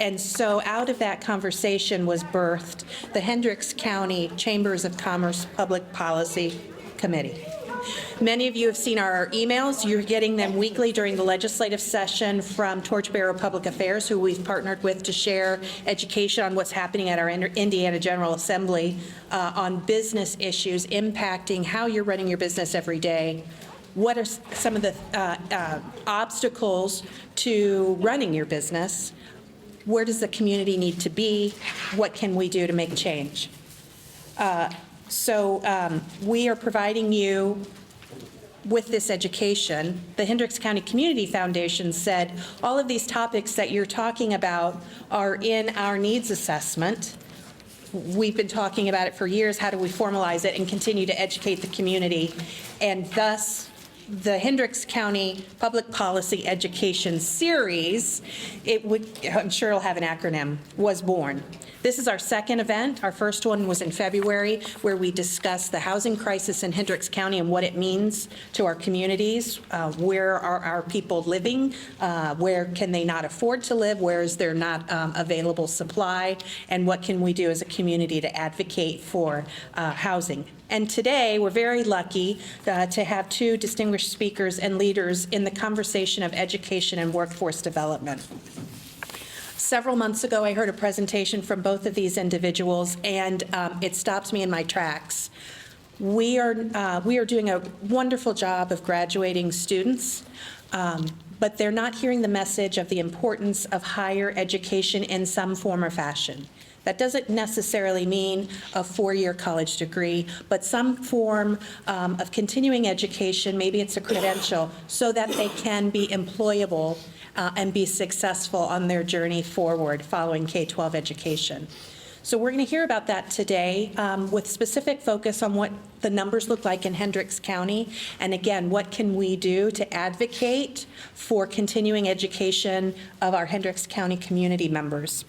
And so out of that conversation was birthed the Hendricks County Chambers of Commerce Public Policy Committee. Many of you have seen our emails. You're getting them weekly during the legislative session from Torchbearer Public Affairs, who we've partnered with to share education on what's happening at our Indiana General Assembly on business issues impacting how you're running your business every day. What are some of the obstacles to running your business? Where does the community need to be? What can we do to make change? So we are providing you with this education. The Hendricks County Community Foundation said all of these topics that you're talking about are in our needs assessment. We've been talking about it for years. How do we formalize it and continue to educate the community? And thus, the Hendricks County Public Policy Education Series, I'm sure it'll have an acronym, was born. This is our second event. Our first one was in February, where we discussed the housing crisis in Hendricks County and what it means to our communities. Where are our people living? Where can they not afford to live? Where is there not available supply? And what can we do as a community to advocate for housing? And today, we're very lucky to have two distinguished speakers and leaders in the conversation of education and workforce development. Several months ago, I heard a presentation from both of these individuals, and it stopped me in my tracks. We are doing a wonderful job of graduating students, but they're not hearing the message of the importance of higher education in some form or fashion. That doesn't necessarily mean a four-year college degree, but some form of continuing education, maybe it's a credential, so that they can be employable and be successful on their journey forward following K-12 education. So we're going to hear about that today with specific focus on what the numbers look like in Hendricks County, and again, what can we do to advocate for continuing education of our Hendricks County community members.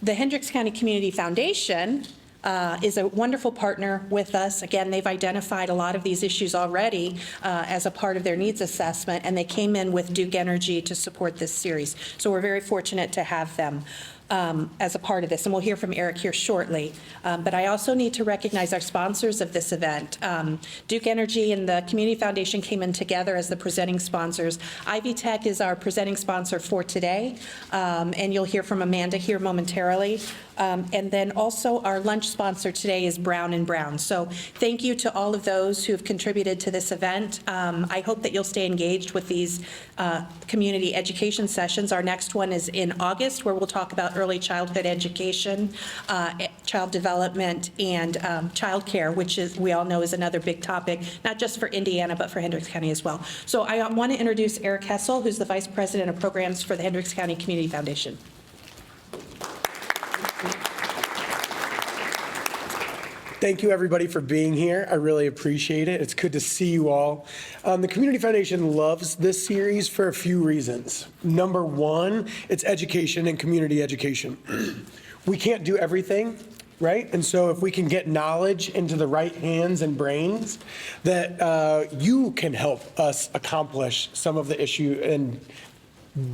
The Hendricks County Community Foundation is a wonderful partner with us. Again, they've identified a lot of these issues already as a part of their needs assessment, and they came in with Duke Energy to support this series. So we're very fortunate to have them as a part of this, and we'll hear from Eric here shortly. But I also need to recognize our sponsors of this event. Duke Energy and the Community Foundation came in together as the presenting sponsors. Ivy Tech is our presenting sponsor for today, and you'll hear from Amanda here momentarily. And then also our lunch sponsor today is Brown & Brown. So thank you to all of those who have contributed to this event. I hope that you'll stay engaged with these community education sessions. Our next one is in August, where we'll talk about early childhood education, child development, and child care, which is, we all know, is another big topic, not just for Indiana, but for Hendricks County as well. So I want to introduce Eric Hessel, who's the Vice President of Programs for the Hendricks County Community Foundation. Thank you, everybody, for being here. I really appreciate it. It's good to see you all. The Community Foundation loves this series for a few reasons. Number one, it's education and community education. We can't do everything, right? And so if we can get knowledge into the right hands and brains, that you can help us accomplish some of the issue and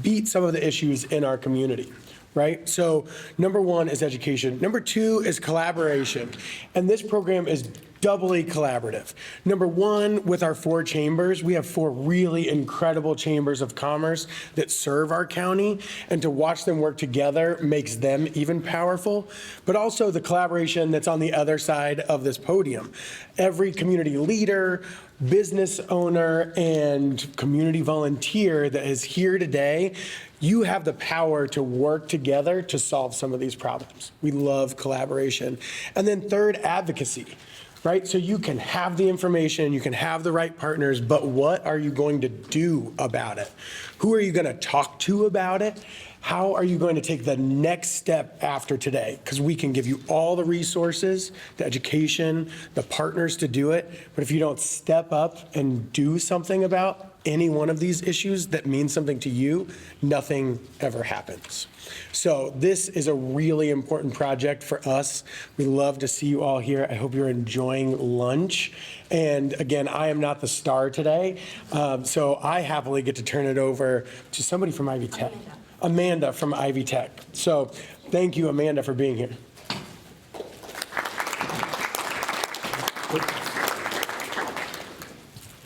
beat some of the issues in our community. Right? So number one is education. Number two is collaboration. And this program is doubly collaborative. Number one, with our 4 chambers, we have 4 really incredible chambers of commerce that serve our county, and to watch them work together makes them even powerful, but also the collaboration that's on the other side of this podium. Every community leader, business owner, and community volunteer that is here today, you have the power to work together to solve some of these problems. We love collaboration. And then third, advocacy, right? So you can have the information, you can have the right partners, but what are you going to do about it? Who are you going to talk to about it? How are you going to take the next step after today? Because we can give you all the resources, the education, the partners to do it. But if you don't step up and do something about any one of these issues that means something to you, nothing ever happens. So this is a really important project for us. We love to see you all here. I hope you're enjoying lunch. And again, I am not the star today, so I happily get to turn it over to somebody from Ivy Tech. Amanda from Ivy Tech. So thank you, Amanda, for being here.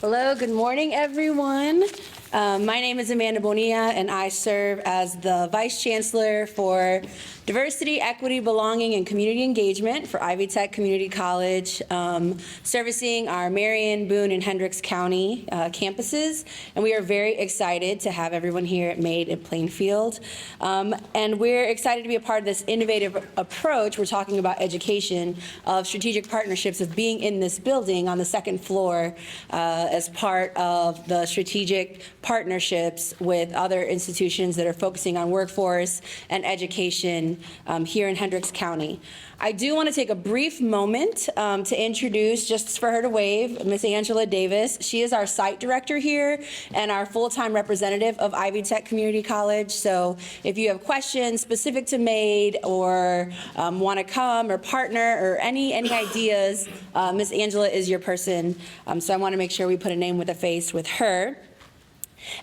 Hello, good morning, everyone. My name is Amanda Bonilla, and I serve as the Vice Chancellor for Diversity, Equity, Belonging, and Community Engagement for Ivy Tech Community College, servicing our Marion, Boone, and Hendricks County campuses. And we are very excited to have everyone here at MADE at Plainfield. And we're excited to be a part of this innovative approach. We're talking about education of strategic partnerships of being in this building on the second floor as part of the strategic partnerships with other institutions that are focusing on workforce and education here in Hendricks County. I do want to take a brief moment to introduce, just for her to wave, Miss Angela Davis. She is our site director here and our full-time representative of Ivy Tech Community College. So if you have questions specific to MADE or want to come or partner or any ideas, Miss Angela is your person. So I want to make sure we put a name with a face with her.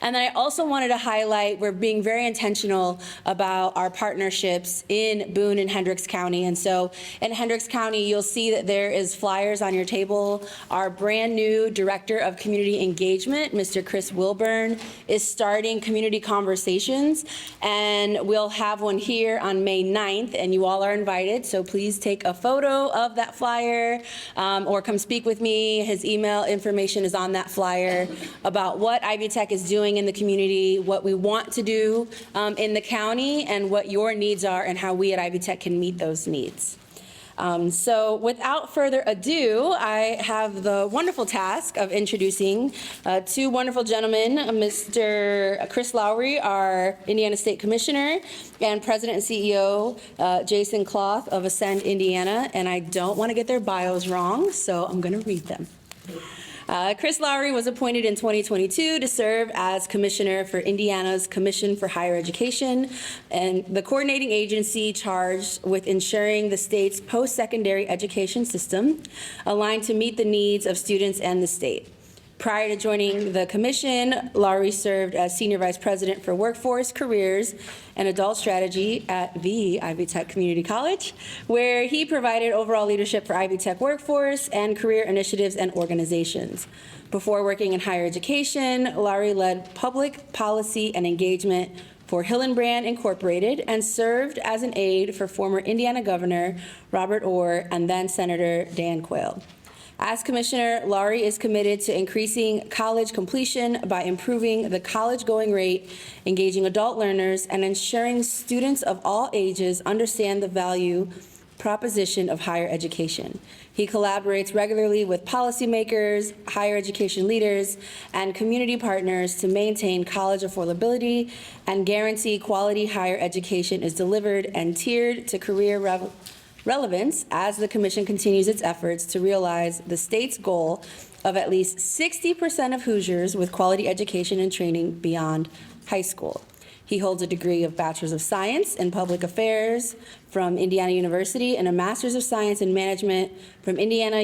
And then I also wanted to highlight, we're being very intentional about our partnerships in Boone and Hendricks County. And so in Hendricks County, you'll see that there is flyers on your table. Our brand new Director of Community Engagement, Mr. Chris Wilburn, is starting community conversations. And we'll have one here on May 9th, and you all are invited. So please take a photo of that flyer or come speak with me. His email information is on that flyer about what Ivy Tech is doing in the community, what we want to do in the county, and what your needs are and how we at Ivy Tech can meet those needs. So without further ado, I have the wonderful task of introducing two wonderful gentlemen, Mr. Chris Lowry, our Indiana State Commissioner, and President and CEO Jason Cloth of Ascend Indiana. And I don't want to get their bios wrong, so I'm going to read them. Chris Lowry was appointed in 2022 to serve as Commissioner for Indiana's Commission for Higher Education and the coordinating agency charged with ensuring the state's post-secondary education system aligned to meet the needs of students and the state. Prior to joining the commission, Lowry served as Senior Vice President for Workforce, Careers, and Adult Strategy at the Ivy Tech Community College, where he provided overall leadership for Ivy Tech workforce and career initiatives and organizations. Before working in higher education, Lowry led public policy and engagement for Hillenbrand Incorporated and served as an aide for former Indiana Governor Robert Orr and then Senator Dan Quayle. As Commissioner, Lowry is committed to increasing college completion by improving the college-going rate, engaging adult learners, and ensuring students of all ages understand the value proposition of higher education. He collaborates regularly with policymakers, higher education leaders, and community partners to maintain college affordability and guarantee quality higher education is delivered and tiered to career relevance as the Commission continues its efforts to realize the state's goal of at least 60% of Hoosiers with quality education and training beyond high school. He holds a degree of Bachelor's of Science in Public Affairs from Indiana University and a Master's of Science in Management from Indiana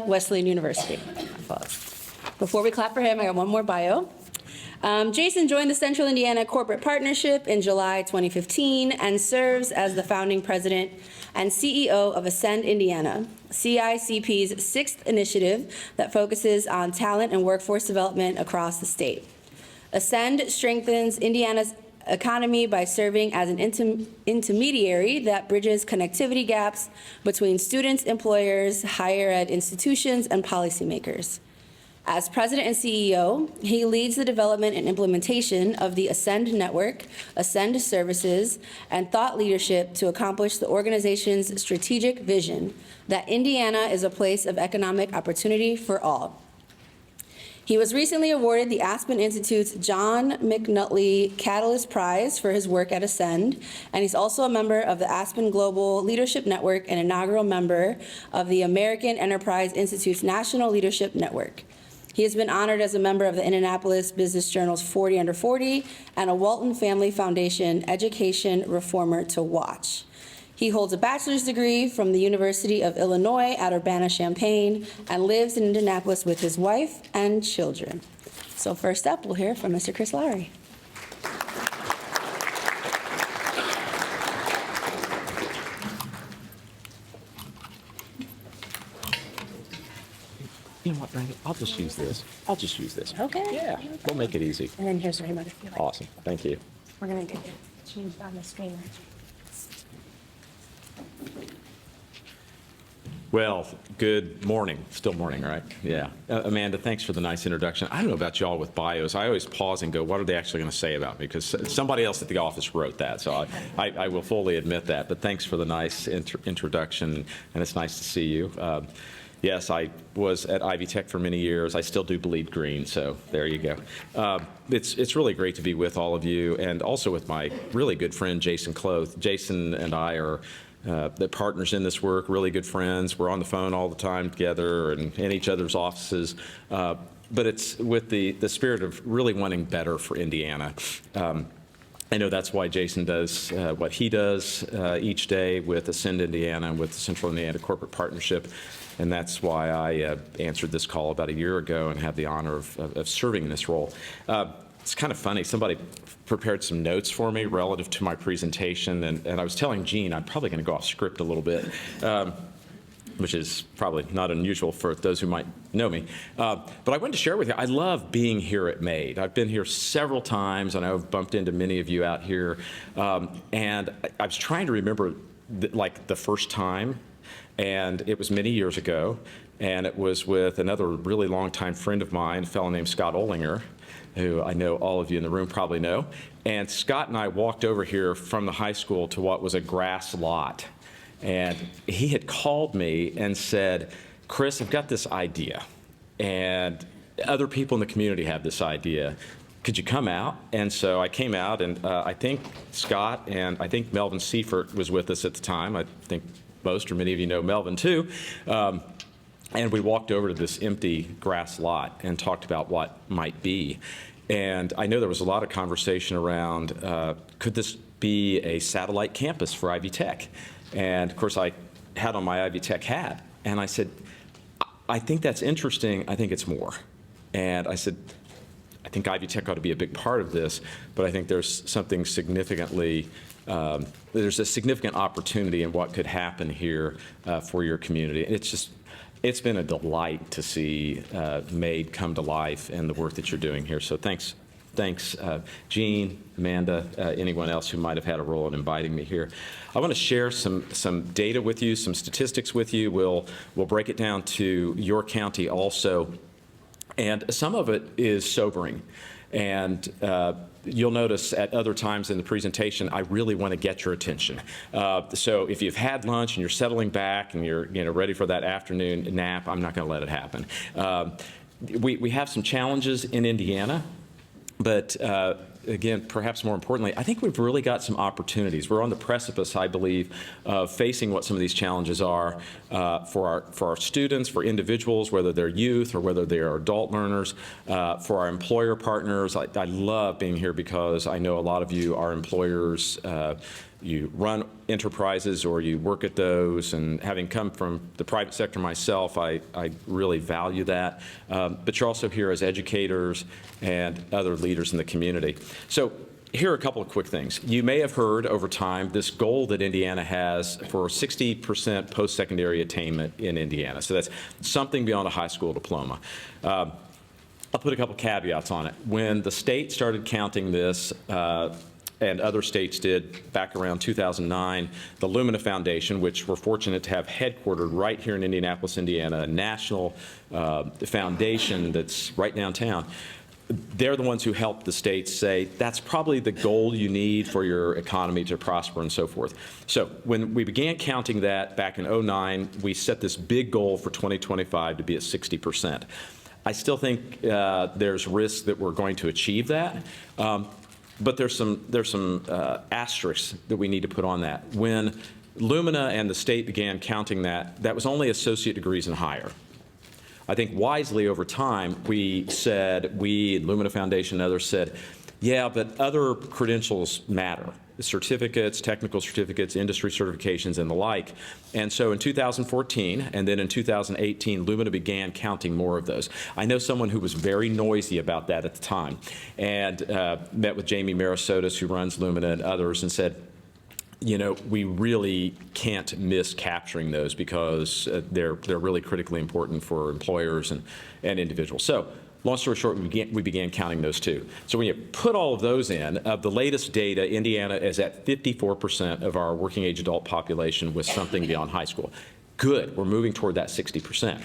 Wesleyan University. Before we clap for him, I got one more bio. Jason joined the Central Indiana Corporate Partnership in July 2015 and serves as the founding president and CEO of Ascend Indiana, CICP's sixth initiative that focuses on talent and workforce development across the state. Ascend strengthens Indiana's economy by serving as an intermediary that bridges connectivity gaps between students, employers, higher ed institutions, and policymakers. As president and CEO, he leads the development and implementation of the Ascend Network, Ascend Services, and thought leadership to accomplish the organization's strategic vision that Indiana is a place of economic opportunity for all. He was recently awarded the Aspen Institute's John McNutley Catalyst Prize for his work at Ascend, and he's also a member of the Aspen Global Leadership Network and inaugural member of the American Enterprise Institute's National Leadership Network. He has been honored as a member of the Indianapolis Business Journal's 40 Under 40 and a Walton Family Foundation Education Reformer to Watch. He holds a bachelor's degree from the University of Illinois at Urbana-Champaign and lives in Indianapolis with his wife and children. So first up, we'll hear from Mr. Chris Lowry. You know what, Brandon? I'll just use this. Okay. Yeah, we'll make it easy. And then here's the remote if you like. Awesome. Thank you. We're going to get it changed on the screen. Well, good morning. Still morning, right? Yeah. Amanda, thanks for the nice introduction. I don't know about y'all with bios. I always pause and go, what are they actually going to say about me? Because somebody else at the office wrote that, so I will fully admit that. But thanks for the nice introduction, and it's nice to see you. Yes, I was at Ivy Tech for many years. I still do bleed green, so there you go. It's really great to be with all of you, and also with my really good friend, Jason Cloth. Jason and I are the partners in this work, really good friends. We're on the phone all the time together and in each other's offices. But it's with the spirit of really wanting better for Indiana. I know that's why Jason does what he does each day with Ascend Indiana and with the Central Indiana Corporate Partnership. And that's why I answered this call about a year ago and have the honor of serving in this role. It's kind of funny. Somebody prepared some notes for me relative to my presentation, and I was telling Gene I'm probably going to go off script a little bit, which is probably not unusual for those who might know me. But I wanted to share with you, I love being here at MADE. I've been here several times, and I've bumped into many of you out here. And I was trying to remember like the first time, and it was many years ago, and it was with another really longtime friend of mine, a fellow named Scott Olinger, who I know all of you in the room probably know. And Scott and I walked over here from the high school to what was a grass lot. And he had called me and said, Chris, I've got this idea, and other people in the community have this idea. Could you come out? And so I came out, and I think Scott and I think Melvin Seifert was with us at the time. I think most or many of you know Melvin too. And we walked over to this empty grass lot and talked about what might be. And I know there was a lot of conversation around, could this be a satellite campus for Ivy Tech? And of course, I had on my Ivy Tech hat, and I said, I think that's interesting. I think it's more. And I said, I think Ivy Tech ought to be a big part of this, but I think there's something significantly, there's a significant opportunity in what could happen here for your community. And it's been a delight to see MADE come to life and the work that you're doing here. So thanks, Gene, Amanda, anyone else who might have had a role in inviting me here. I want to share some data with you, some statistics with you. We'll break it down to your county also. And some of it is sobering. And you'll notice at other times in the presentation, I really want to get your attention. So if you've had lunch and you're settling back and you're ready for that afternoon nap, I'm not going to let it happen. We have some challenges in Indiana, but again, perhaps more importantly, I think we've really got some opportunities. We're on the precipice, I believe, of facing what some of these challenges are for our students, for individuals, whether they're youth or whether they are adult learners, for our employer partners. I love being here because I know a lot of you are employers. You run enterprises or you work at those, and having come from the private sector myself, I really value that. But you're also here as educators and other leaders in the community. So here are a couple of quick things. You may have heard over time this goal that Indiana has for 60% post-secondary attainment in Indiana. So that's something beyond a high school diploma. I'll put a couple caveats on it. When the state started counting this, and other states did back around 2009, the Lumina Foundation, which we're fortunate to have headquartered right here in Indianapolis, Indiana, a national foundation that's right downtown, they're the ones who helped the states say that's probably the goal you need for your economy to prosper and so forth. So when we began counting that back in 2009, we set this big goal for 2025 to be at 60%. I still think there's risk that we're going to achieve that. But there's some asterisks that we need to put on that. When Lumina and the state began counting that, that was only associate degrees and higher. I think wisely over time, we, Lumina Foundation and others said, yeah, but other credentials matter. certificates, technical certificates, industry certifications, and the like. And so in 2014 and then in 2018, Lumina began counting more of those. I know someone who was very noisy about that at the time, and met with Jamie Marasotis, who runs Lumina, and others, and said, you know, we really can't miss capturing those because they're really critically important for employers and individuals. So long story short, we began counting those too. So when you put all of those in, of the latest data, Indiana is at 54% of our working age adult population with something beyond high school. Good, we're moving toward that 60%.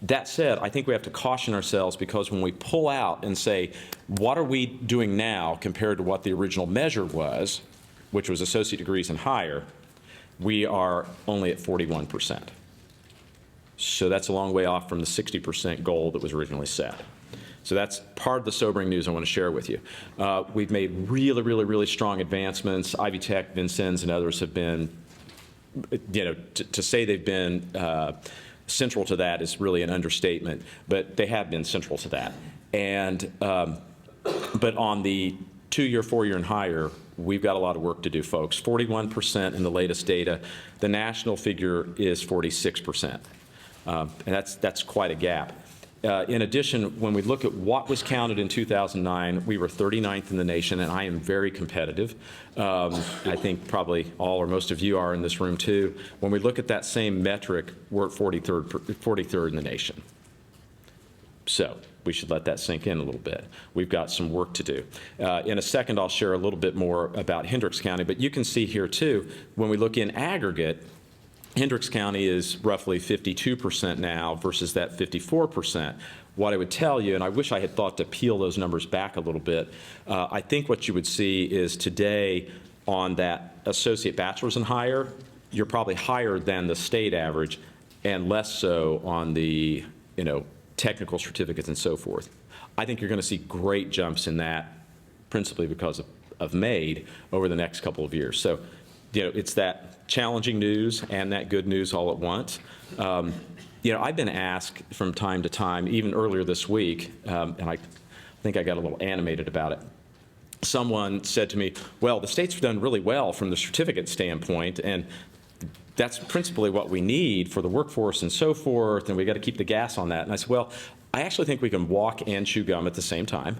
That said, I think we have to caution ourselves, because when we pull out and say, what are we doing now compared to what the original measure was, which was associate degrees and higher, we are only at 41%. So that's a long way off from the 60% goal that was originally set. So that's part of the sobering news I want to share with you. We've made really, really, really strong advancements. Ivy Tech, Vincennes, and others have been, you know, to say they've been central to that is really an understatement, but they have been central to that. And, but on the 2-year, 4-year, and higher, we've got a lot of work to do, folks. 41% in the latest data. The national figure is 46%. And that's quite a gap. In addition, when we look at what was counted in 2009, we were 39th in the nation, and I am very competitive. I think probably all or most of you are in this room too. When we look at that same metric, we're at 43rd in the nation. So we should let that sink in a little bit. We've got some work to do. In a second, I'll share a little bit more about Hendricks County, but you can see here too, when we look in aggregate, Hendricks County is roughly 52% now versus that 54%. What I would tell you, and I wish I had thought to peel those numbers back a little bit, I think what you would see is today on that associate bachelor's and higher, you're probably higher than the state average and less so on the, you know, technical certificates and so forth. I think you're going to see great jumps in that, principally because of MAID over the next couple of years. So, you know, it's that challenging news and that good news all at once. You know, I've been asked from time to time, even earlier this week, and I think I got a little animated about it. Someone said to me, well, the state's done really well from the certificate standpoint, and that's principally what we need for the workforce and so forth, and we got to keep the gas on that. And I said, well, I actually think we can walk and chew gum at the same time.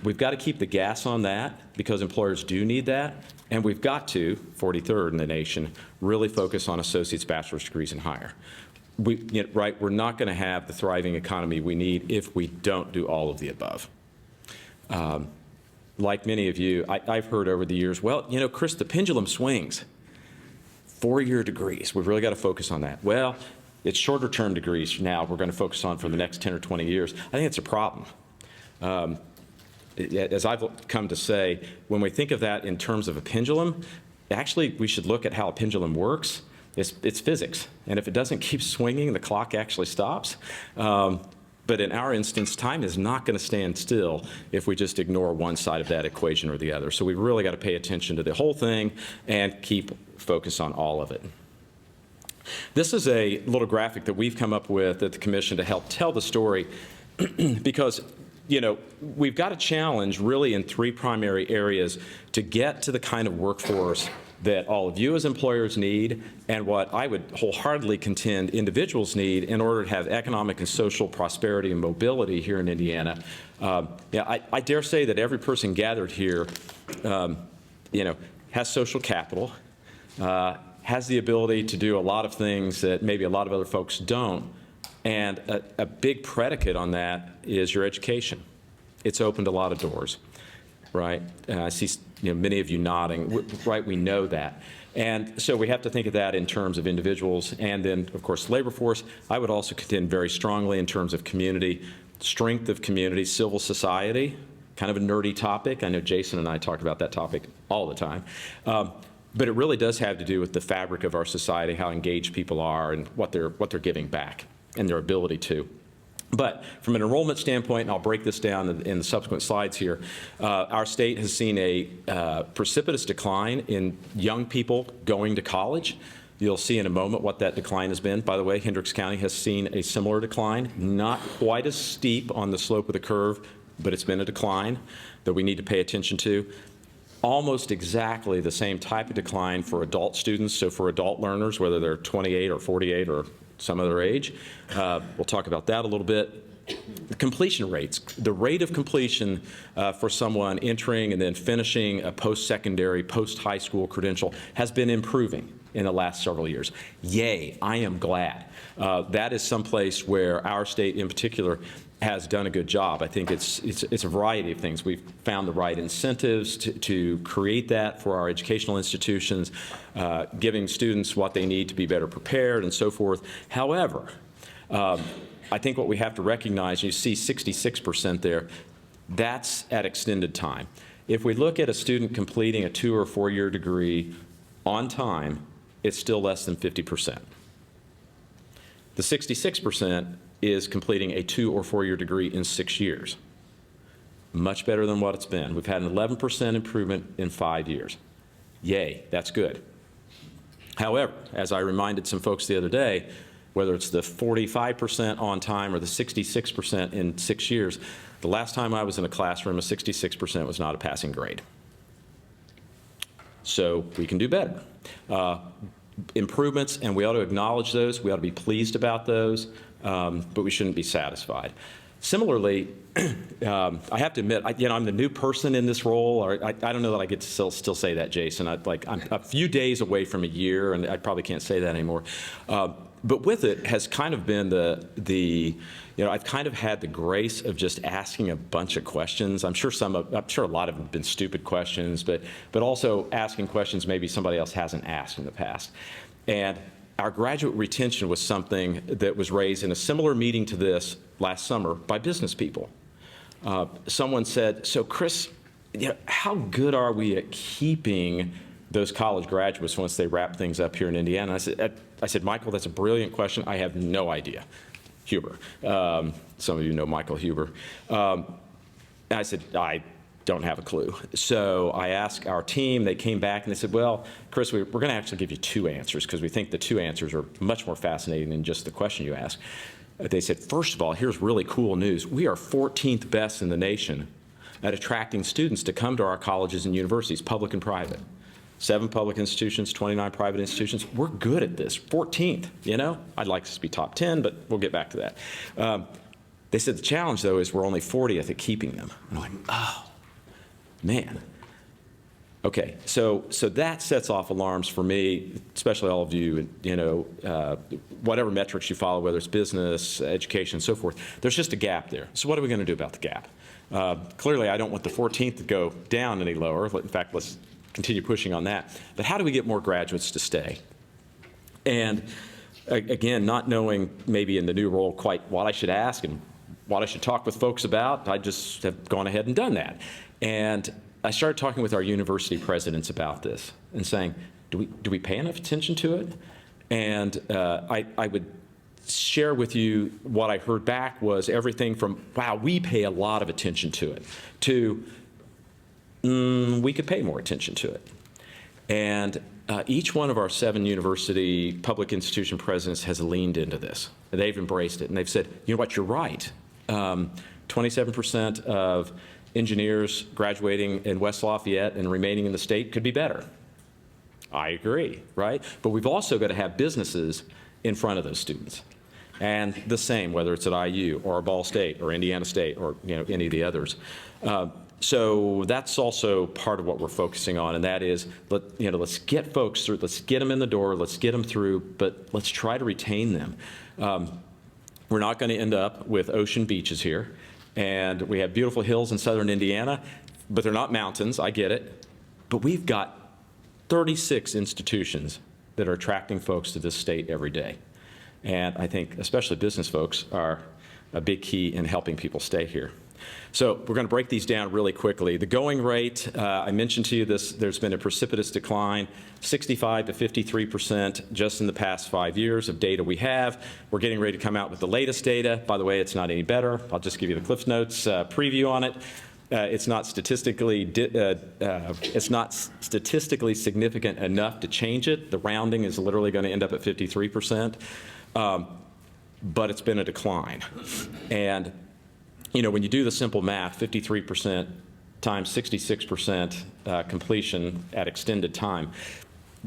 We've got to keep the gas on that because employers do need that, and we've got to, 43rd in the nation, really focus on associate's, bachelor's degrees and higher. Right, we're not going to have the thriving economy we need if we don't do all of the above. Like many of you, I've heard over the years, well, you know, Chris, the pendulum swings. 4-year degrees, we've really got to focus on that. Well, it's shorter term degrees now we're going to focus on for the next 10 or 20 years. I think it's a problem. As I've come to say, when we think of that in terms of a pendulum, actually we should look at how a pendulum works. It's physics, and if it doesn't keep swinging, the clock actually stops. But in our instance, time is not going to stand still if we just ignore one side of that equation or the other. So we've really got to pay attention to the whole thing and keep focus on all of it. This is a little graphic that we've come up with at the commission to help tell the story because, you know, we've got a challenge really in 3 primary areas to get to the kind of workforce that all of you as employers need and what I would wholeheartedly contend individuals need in order to have economic and social prosperity and mobility here in Indiana. I dare say that every person gathered here, you know, has social capital, has the ability to do a lot of things that maybe a lot of other folks don't. And a big predicate on that is your education. It's opened a lot of doors, right? I see many of you nodding, right? We know that. And so we have to think of that in terms of individuals and then, of course, labor force. I would also contend very strongly in terms of community, strength of community, civil society, kind of a nerdy topic. I know Jason and I talk about that topic all the time. But it really does have to do with the fabric of our society, how engaged people are and what they're giving back and their ability to. But from an enrollment standpoint, and I'll break this down in the subsequent slides here, our state has seen a precipitous decline in young people going to college. You'll see in a moment what that decline has been. By the way, Hendricks County has seen a similar decline, not quite as steep on the slope of the curve, but it's been a decline that we need to pay attention to. almost exactly the same type of decline for adult students. So for adult learners, whether they're 28 or 48 or some other age, we'll talk about that a little bit. The completion rates, the rate of completion for someone entering and then finishing a post-secondary, post-high school credential has been improving in the last several years. Yay, I am glad. That is someplace where our state in particular has done a good job. I think it's a variety of things. We've found the right incentives to create that for our educational institutions, giving students what they need to be better prepared and so forth. However, I think what we have to recognize, you see 66% there, that's at extended time. If we look at a student completing a 2 or 4 year degree on time, it's still less than 50%. The 66% is completing a 2 or 4 year degree in 6 years. Much better than what it's been. We've had an 11% improvement in 5 years. Yay, that's good. However, as I reminded some folks the other day, whether it's the 45% on time or the 66% in 6 years, the last time I was in a classroom, a 66% was not a passing grade. So we can do better. Improvements, and we ought to acknowledge those. We ought to be pleased about those, but we shouldn't be satisfied. Similarly, I have to admit, I'm the new person in this role. Or I don't know that I get to still say that, Jason. I'm a few days away from a year, and I probably can't say that anymore. But with it has kind of been I've kind of had the grace of just asking a bunch of questions. I'm sure a lot of them have been stupid questions, but also asking questions maybe somebody else hasn't asked in the past. And our graduate retention was something that was raised in a similar meeting to this last summer by business people. Someone said, so Chris, how good are we at keeping those college graduates once they wrap things up here in Indiana? I said, Michael, that's a brilliant question. I have no idea. Huber. Some of you know Michael Huber. I said, I don't have a clue. So I asked our team, they came back and they said, well, Chris, we're going to actually give you 2 answers because we think the 2 answers are much more fascinating than just the question you asked. They said, first of all, here's really cool news. We are 14th best in the nation at attracting students to come to our colleges and universities, public and private. 7 public institutions, 29 private institutions. We're good at this. 14th, I'd like us to be top 10, but we'll get back to that. They said the challenge, though, is we're only 40th at keeping them. And I'm like, oh, man. Okay, so that sets off alarms for me, especially all of you, whatever metrics you follow, whether it's business, education, and so forth. There's just a gap there. So what are we going to do about the gap? Clearly, I don't want the 14th to go down any lower. In fact, let's continue pushing on that. But how do we get more graduates to stay? And again, not knowing maybe in the new role quite what I should ask and what I should talk with folks about, I just have gone ahead and done that. And I started talking with our university presidents about this and saying, do we pay enough attention to it? And I would share with you what I heard back was everything from, wow, we pay a lot of attention to it, to we could pay more attention to it. And each one of our 7 university public institution presidents has leaned into this. They've embraced it, and they've said, you know what, you're right. 27% of engineers graduating in West Lafayette and remaining in the state could be better. I agree, right? But we've also got to have businesses in front of those students. And the same, whether it's at IU or Ball State or Indiana State or any of the others. So that's also part of what we're focusing on, and that is, let's get folks through, let's get them in the door, let's get them through, but let's try to retain them. We're not going to end up with ocean beaches here, and we have beautiful hills in southern Indiana, but they're not mountains, I get it, but we've got 36 institutions that are attracting folks to this state every day. And I think especially business folks are a big key in helping people stay here. So we're going to break these down really quickly. The going rate, I mentioned to you this, there's been a precipitous decline, 65 to 53% just in the past 5 years of data we have. We're getting ready to come out with the latest data. By the way, it's not any better. I'll just give you the Cliff Notes preview on it. It's not statistically significant enough to change it. The rounding is literally going to end up at 53%, but it's been a decline. And when you do the simple math, 53% times 66% completion at extended time,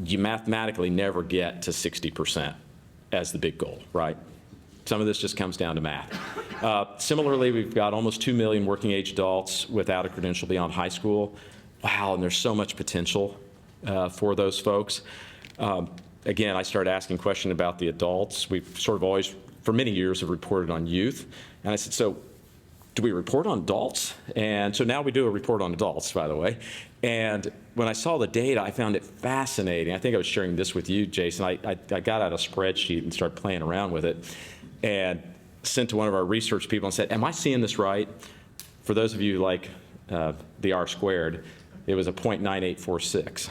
you mathematically never get to 60% as the big goal, right? Some of this just comes down to math. Similarly, we've got almost 2 million working age adults without a credential beyond high school. Wow, and there's so much potential for those folks. Again, I started asking questions about the adults. We've sort of always, for many years, have reported on youth. And I said, so do we report on adults? And so now we do a report on adults, by the way. And when I saw the data, I found it fascinating. I think I was sharing this with you, Jason. I got out a spreadsheet and started playing around with it and sent to one of our research people and said, am I seeing this right? For those of you like the R squared, it was a 0.9846.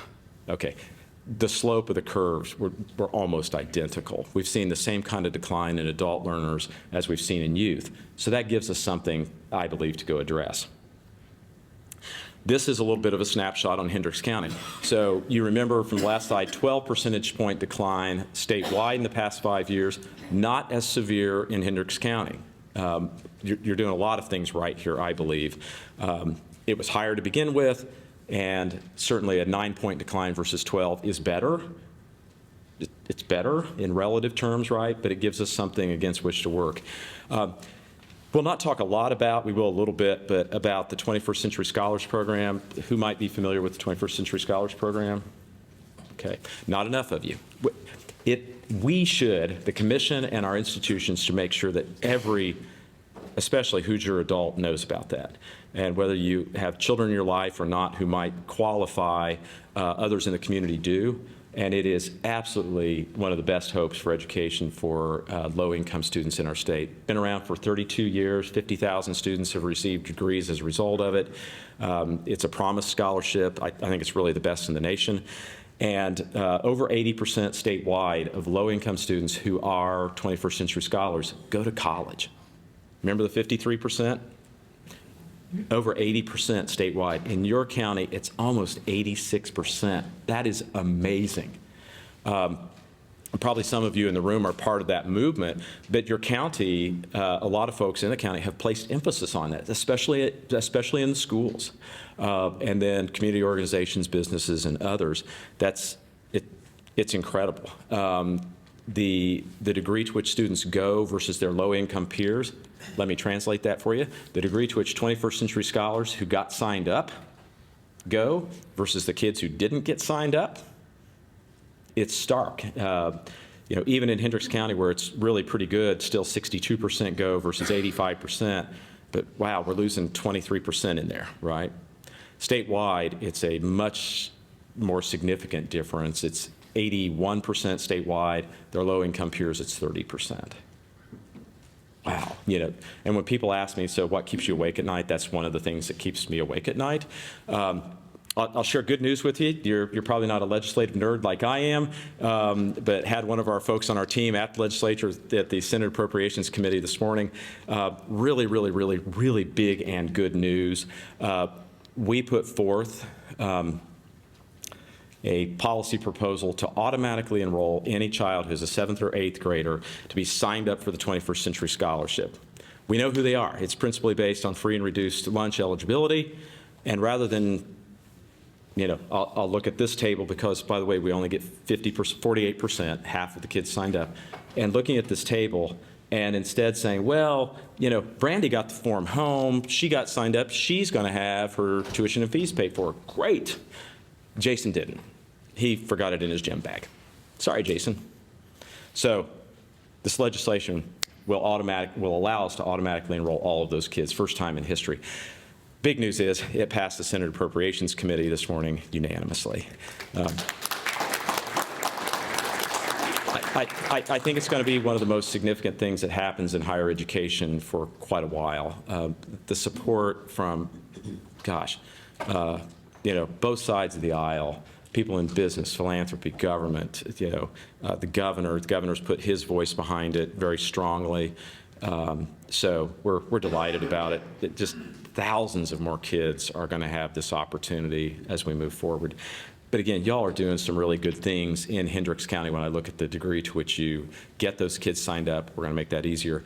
Okay. The slope of the curves were almost identical. We've seen the same kind of decline in adult learners as we've seen in youth. So that gives us something, I believe, to go address. This is a little bit of a snapshot on Hendricks County. So you remember from the last slide, 12 percentage point decline statewide in the past 5 years, not as severe in Hendricks County. You're doing a lot of things right here, I believe. It was higher to begin with, and certainly a 9-point decline versus 12 is better. It's better in relative terms, right? But it gives us something against which to work. We'll not talk a lot about, we will a little bit, but about the 21st Century Scholars Program. Who might be familiar with the 21st Century Scholars Program? Okay, not enough of you. We should, the commission and our institutions, should make sure that every, especially Hoosier adult, knows about that. And whether you have children in your life or not who might qualify, others in the community do. And it is absolutely one of the best hopes for education for low-income students in our state. Been around for 32 years. 50,000 students have received degrees as a result of it. It's a promised scholarship. I think it's really the best in the nation. And over 80% statewide of low-income students who are 21st century scholars go to college. Remember the 53%? Over 80% statewide. In your county, it's almost 86%. That is amazing. Probably some of you in the room are part of that movement, but your county, a lot of folks in the county have placed emphasis on that, especially in the schools, and then community organizations, businesses, and others. It's incredible. The degree to which students go versus their low-income peers, let me translate that for you. The degree to which 21st century scholars who got signed up go versus the kids who didn't get signed up, it's stark. Even in Hendricks County, where it's really pretty good, still 62% go versus 85%. But wow, we're losing 23% in there, right? Statewide, it's a much more significant difference. It's 81% statewide. Their low-income peers, it's 30%. Wow, and when people ask me, so what keeps you awake at night? That's one of the things that keeps me awake at night. I'll share good news with you. You're probably not a legislative nerd like I am, but had one of our folks on our team at the legislature at the Senate Appropriations Committee this morning. Really big and good news. We put forth a policy proposal to automatically enroll any child who's a 7th or 8th grader to be signed up for the 21st Century Scholarship. We know who they are. It's principally based on free and reduced lunch eligibility. And rather than, I'll look at this table because, by the way, we only get 48%, half of the kids signed up. And looking at this table and instead saying, well, Brandy got the form home. She got signed up. She's going to have her tuition and fees paid for. Great. Jason didn't. He forgot it in his gym bag. Sorry, Jason. So this legislation will allow us to automatically enroll all of those kids, first time in history. Big news is it passed the Senate Appropriations Committee this morning unanimously. I think it's going to be one of the most significant things that happens in higher education for quite a while. The support from, both sides of the aisle, people in business, philanthropy, government, the governor's put his voice behind it very strongly. So we're delighted about it. Just thousands of more kids are going to have this opportunity as we move forward. But again, y'all are doing some really good things in Hendricks County when I look at the degree to which you get those kids signed up. We're going to make that easier.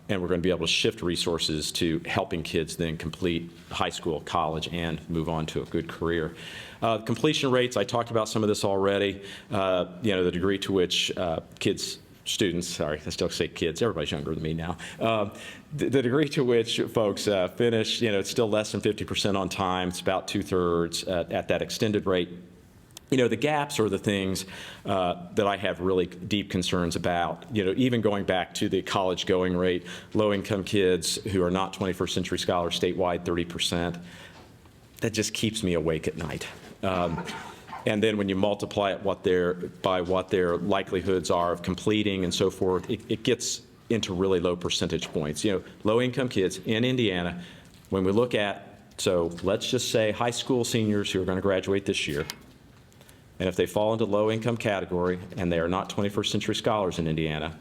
and we're going to be able to shift resources to helping kids then complete high school, college, and move on to a good career. Completion rates, I talked about some of this already. The degree to which students, sorry, I still say kids, everybody's younger than me now. The degree to which folks finish, it's still less than 50% on time. It's about 2/3 at that extended rate. The gaps are the things that I have really deep concerns about. Even going back to the college going rate, low-income kids who are not 21st century scholars statewide, 30%. That just keeps me awake at night. And then when you multiply it by what their likelihoods are of completing and so forth, it gets into really low percentage points. Low-income kids in Indiana, when we look at, so let's just say high school seniors who are going to graduate this year, and if they fall into low-income category and they are not 21st century scholars in Indiana,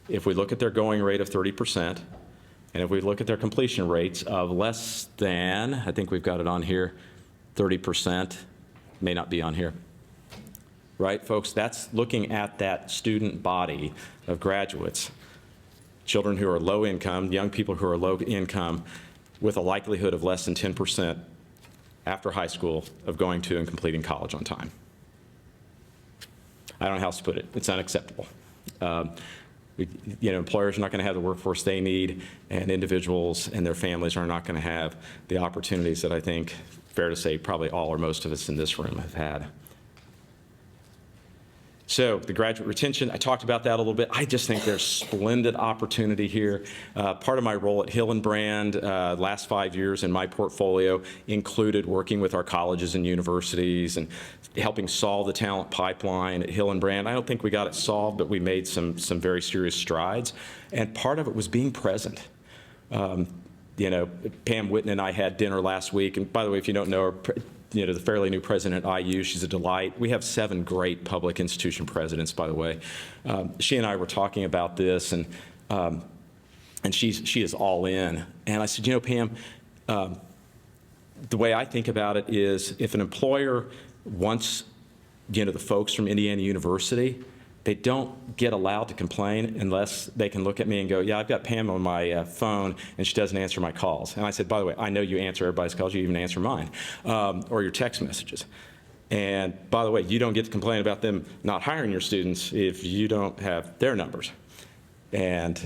if we look at their going rate of 30%, and if we look at their completion rates of less than, I think we've got it on here, 30%, may not be on here. Right, folks? That's looking at that student body of graduates, children who are low income, young people who are low income, with a likelihood of less than 10% after high school of going to and completing college on time. I don't know how else to put it. It's unacceptable. Employers are not going to have the workforce they need, and individuals and their families are not going to have the opportunities that I think, fair to say, probably all or most of us in this room have had. So the graduate retention, I talked about that a little bit. I just think there's splendid opportunity here. Part of my role at Hillenbrand last 5 years in my portfolio included working with our colleges and universities and helping solve the talent pipeline at Hillenbrand. I don't think we got it solved, but we made some very serious strides. And part of it was being present. Pam Whitten and I had dinner last week. And by the way, if you don't know her, the fairly new president at IU, she's a delight. We have 7 great public institution presidents, by the way. She and I were talking about this, and she is all in. And I said, Pam, the way I think about it is if an employer wants, the folks from Indiana University, they don't get allowed to complain unless they can look at me and go, yeah, I've got Pam on my phone and she doesn't answer my calls. And I said, by the way, I know you answer everybody's calls, you even answer mine, or your text messages. And by the way, you don't get to complain about them not hiring your students if you don't have their numbers. And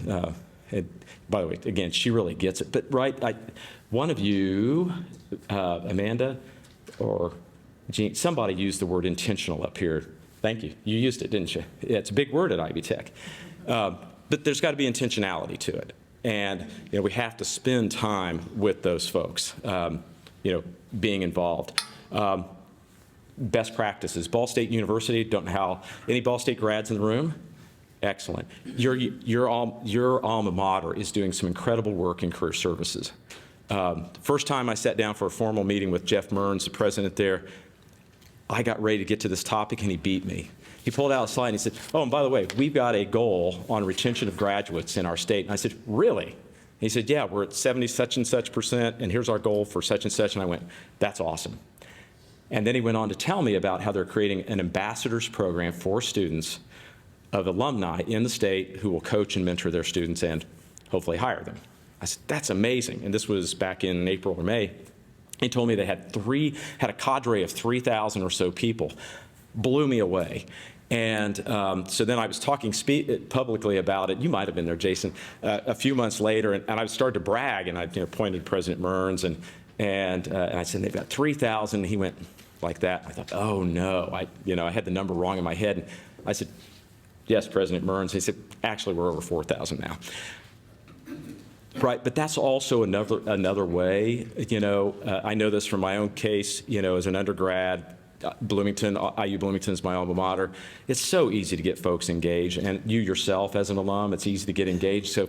by the way, again, she really gets it. But one of you, Amanda or Jean, somebody used the word intentional up here. Thank you. You used it, didn't you? Yeah, it's a big word at Ivy Tech. But there's got to be intentionality to it. And we have to spend time with those folks, being involved. Best practices. Ball State University, don't know how. Any Ball State grads in the room? Excellent. Your alma mater is doing some incredible work in career services. First time I sat down for a formal meeting with Jeff Mearns, the president there, I got ready to get to this topic and he beat me. He pulled out a slide and he said, oh, and by the way, we've got a goal on retention of graduates in our state. And I said, really? He said, yeah, we're at 70 such and such percent, and here's our goal for such and such. And I went, that's awesome. And then he went on to tell me about how they're creating an ambassadors program for students of alumni in the state who will coach and mentor their students and hopefully hire them. I said, that's amazing. And this was back in April or May. He told me they had a cadre of 3,000 or so people. Blew me away. And so then I was talking publicly about it. You might have been there, Jason, a few months later, and I started to brag, and I pointed to President Mearns, and I said, they've got 3,000. He went like that. I thought, oh, no. I had the number wrong in my head. And I said, yes, President Mearns. He said, actually, we're over 4,000 now. Right, but that's also another way. I know this from my own case. As an undergrad, Bloomington, IU Bloomington is my alma mater. It's so easy to get folks engaged, and you yourself as an alum, it's easy to get engaged. So,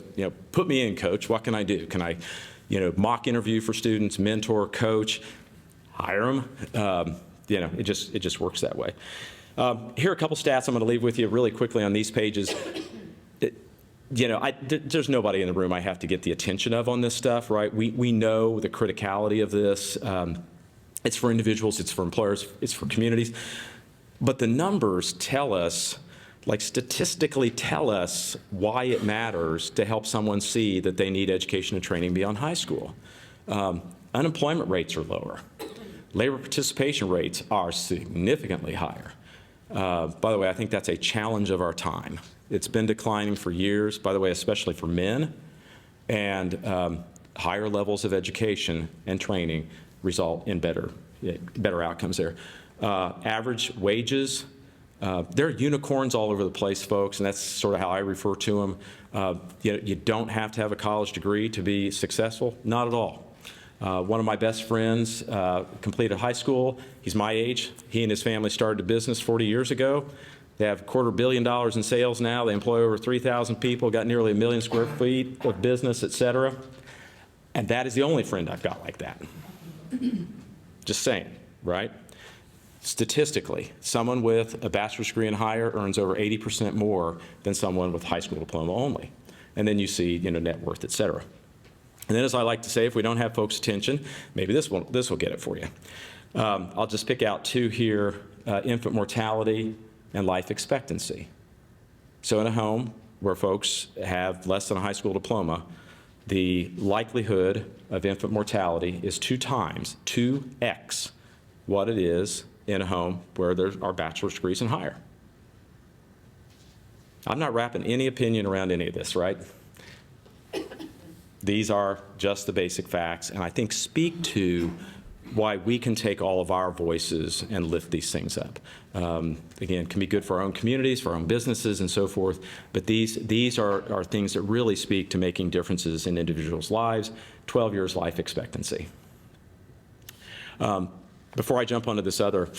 put me in, coach. What can I do? Can I, mock interview for students, mentor, coach, hire them? It just works that way. Here are a couple stats I'm going to leave with you really quickly on these pages. There's nobody in the room I have to get the attention of on this stuff, right? We know the criticality of this. It's for individuals, it's for employers, it's for communities. But the numbers tell us like statistically tell us why it matters to help someone see that they need education and training beyond high school. Unemployment rates are lower. Labor participation rates are significantly higher. By the way, I think that's a challenge of our time. It's been declining for years, by the way, especially for men, and higher levels of education and training result in better outcomes there. Average wages, there are unicorns all over the place, folks, and that's sort of how I refer to them. You don't have to have a college degree to be successful, not at all. One of my best friends completed high school. He's my age. He and his family started a business 40 years ago. They have $250 million in sales now. They employ over 3,000 people, got nearly 1 million square feet of business, et cetera. And that is the only friend I've got like that. Just saying, right? Statistically, someone with a bachelor's degree and higher earns over 80% more than someone with high school diploma only. And then you see, net worth, et cetera. And then, as I like to say, if we don't have folks' attention, maybe this will get it for you. I'll just pick out two here, infant mortality and life expectancy. So in a home where folks have less than a high school diploma, the likelihood of infant mortality is 2x what it is in a home where there are bachelor's degrees and higher. I'm not wrapping any opinion around any of this, right? These are just the basic facts, and I think speak to why we can take all of our voices and lift these things up. Again, can be good for our own communities, for our own businesses, and so forth, but these are things that really speak to making differences in individuals' lives. 12 years life expectancy. Before I jump onto this other,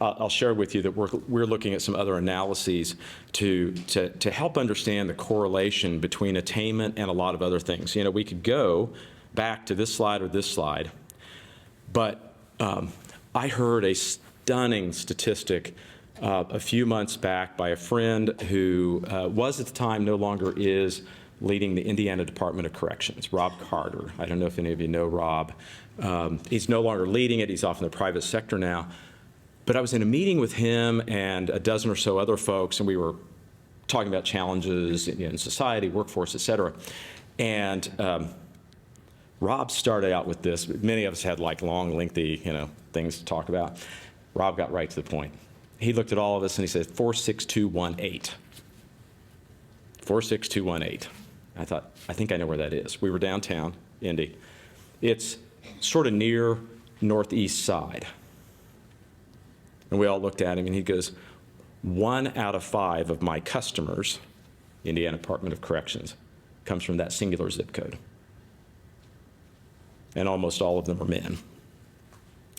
I'll share with you that we're looking at some other analyses to help understand the correlation between attainment and a lot of other things. We could go back to this slide or this slide, but I heard a stunning statistic a few months back by a friend who was at the time, no longer is, leading the Indiana Department of Corrections, Rob Carter. I don't know if any of you know Rob. He's no longer leading it. He's off in the private sector now. But I was in a meeting with him and a dozen or so other folks, and we were talking about challenges in society, workforce, et cetera. And Rob started out with this. Many of us had like long, lengthy, things to talk about. Rob got right to the point. He looked at all of us and he said, 46218. 46218. I thought, I think I know where that is. We were downtown, Indy. It's sort of near northeast side. And we all looked at him, and he goes, 1 out of 5 of my customers, Indiana Department of Corrections, comes from that singular zip code. And almost all of them are men.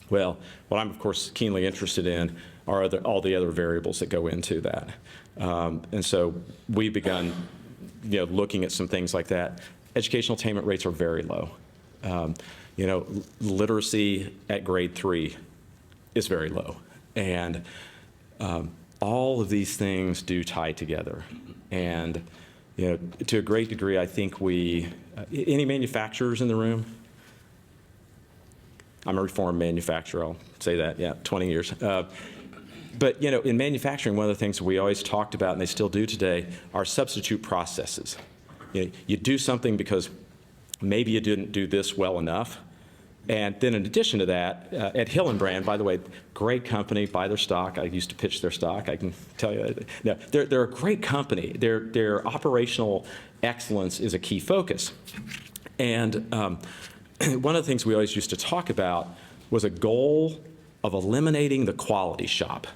Well, what I'm, of course, keenly interested in are all the other variables that go into that. And so we've begun looking at some things like that. Educational attainment rates are very low. Literacy at grade 3 is very low. And all of these things do tie together. And to a great degree, I think any manufacturers in the room? I'm a reformed manufacturer, I'll say that, 20 years. But in manufacturing, one of the things we always talked about, and they still do today, are substitute processes. You do something because maybe you didn't do this well enough. And then in addition to that, at Hillenbrand, by the way, great company, buy their stock. I used to pitch their stock, I can tell you. No, they're a great company. Their operational excellence is a key focus. And one of the things we always used to talk about was a goal of eliminating the quality shop.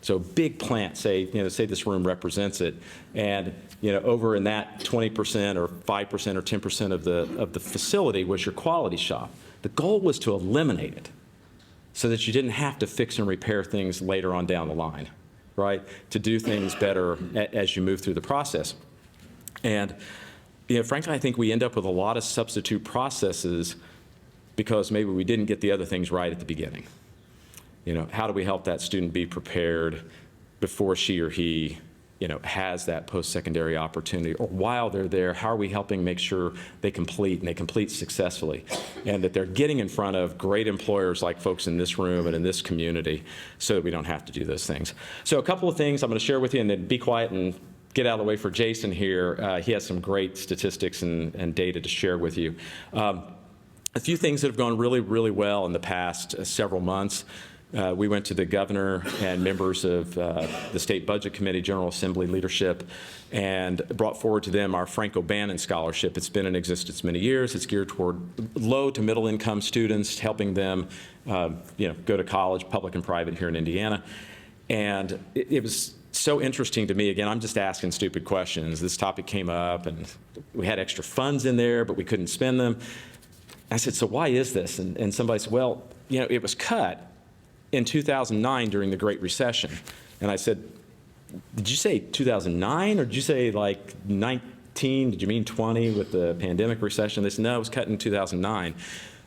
So big plant, say this room represents it, and over in that 20% or 5% or 10% of the facility was your quality shop. The goal was to eliminate it so that you didn't have to fix and repair things later on down the line, right? To do things better as you move through the process. And frankly, I think we end up with a lot of substitute processes because maybe we didn't get the other things right at the beginning. How do we help that student be prepared before she or he has that post-secondary opportunity, or while they're there, how are we helping make sure they complete and they complete successfully, and that they're getting in front of great employers like folks in this room and in this community so that we don't have to do those things. So a couple of things I'm going to share with you, and then be quiet and get out of the way for Jason here. He has some great statistics and data to share with you. A few things that have gone really, really well in the past several months. We went to the governor and members of the State Budget Committee, General Assembly leadership, and brought forward to them our Frank O'Bannon Scholarship. It's been in existence many years. It's geared toward low to middle income students, helping them go to college, public and private, here in Indiana. And it was so interesting to me. Again, I'm just asking stupid questions. This topic came up, and we had extra funds in there, but we couldn't spend them. I said, so why is this? And somebody said, well, it was cut in 2009 during the Great Recession. And I said, did you say 2009, or did you say like 19? Did you mean 20 with the pandemic recession? They said, no, it was cut in 2009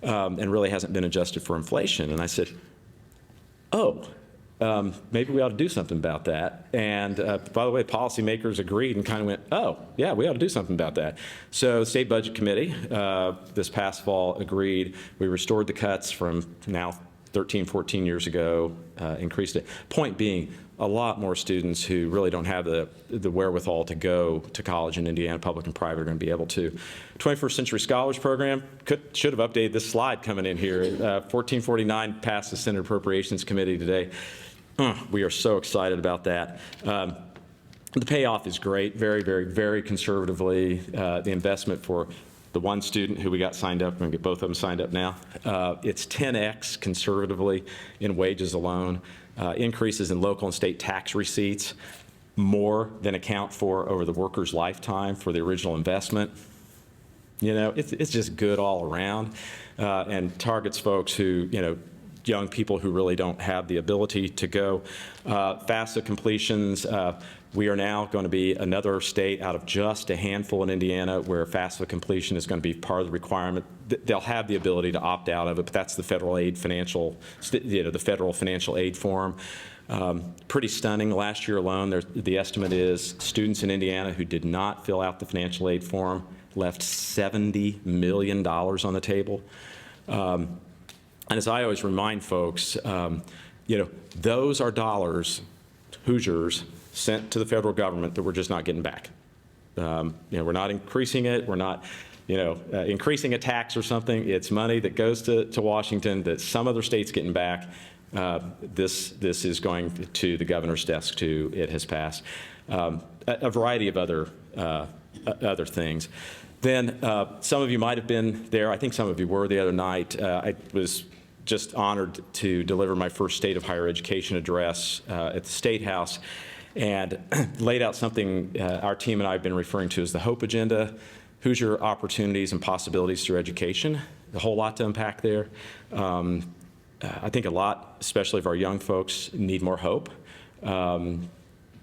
and really hasn't been adjusted for inflation. And I said, oh, maybe we ought to do something about that. And by the way, policymakers agreed and kind of went, oh, yeah, we ought to do something about that. So the State Budget Committee this past fall agreed. We restored the cuts from now 13, 14 years ago, increased it. Point being, a lot more students who really don't have the wherewithal to go to college in Indiana, public and private, are going to be able to. 21st Century Scholars Program, should have updated this slide coming in here. 1449 passed the Senate Appropriations Committee today. We are so excited about that. The payoff is great, very, very, very conservatively. The investment for the one student who we got signed up, we're going to get both of them signed up now, it's 10x conservatively in wages alone. Increases in local and state tax receipts, more than account for over the worker's lifetime for the original investment. It's just good all around, and targets folks who, young people who really don't have the ability to go. FAFSA completions, we are now going to be another state out of just a handful in Indiana where FAFSA completion is going to be part of the requirement. They'll have the ability to opt out of it, but that's the federal aid the federal financial aid form. Pretty stunning. Last year alone, the estimate is students in Indiana who did not fill out the financial aid form left $70 million on the table. And as I always remind folks, those are dollars, Hoosiers, sent to the federal government that we're just not getting back. We're not increasing it. We're not, increasing a tax or something. It's money that goes to Washington that some other state's getting back. This is going to the governor's desk too. It has passed. A variety of other things. Then some of you might have been there. I think some of you were the other night. I was just honored to deliver my first State of Higher Education address at the State House, and laid out something our team and I have been referring to as the HOPE agenda, Hoosier opportunities and possibilities through education. A whole lot to unpack there. I think a lot, especially of our young folks, need more hope.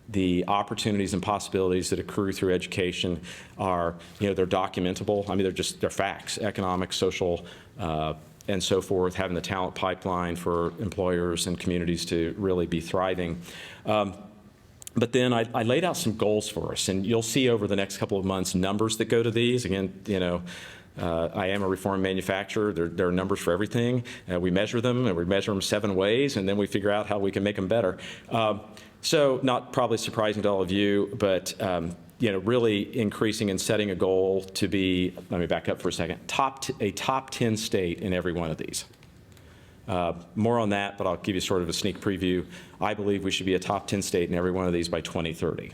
The opportunities and possibilities that accrue through education are, they're documentable. I mean, they're facts, economic, social, and so forth, having the talent pipeline for employers and communities to really be thriving. But then I laid out some goals for us, and you'll see over the next couple of months numbers that go to these. Again, I am a reform manufacturer. There are numbers for everything. We measure them, and we measure them 7 ways, and then we figure out how we can make them better. So not probably surprising to all of you, but really increasing and setting a goal to be, let me back up for a second, a top 10 state in every one of these. More on that, but I'll give you sort of a sneak preview. I believe we should be a top 10 state in every one of these by 2030.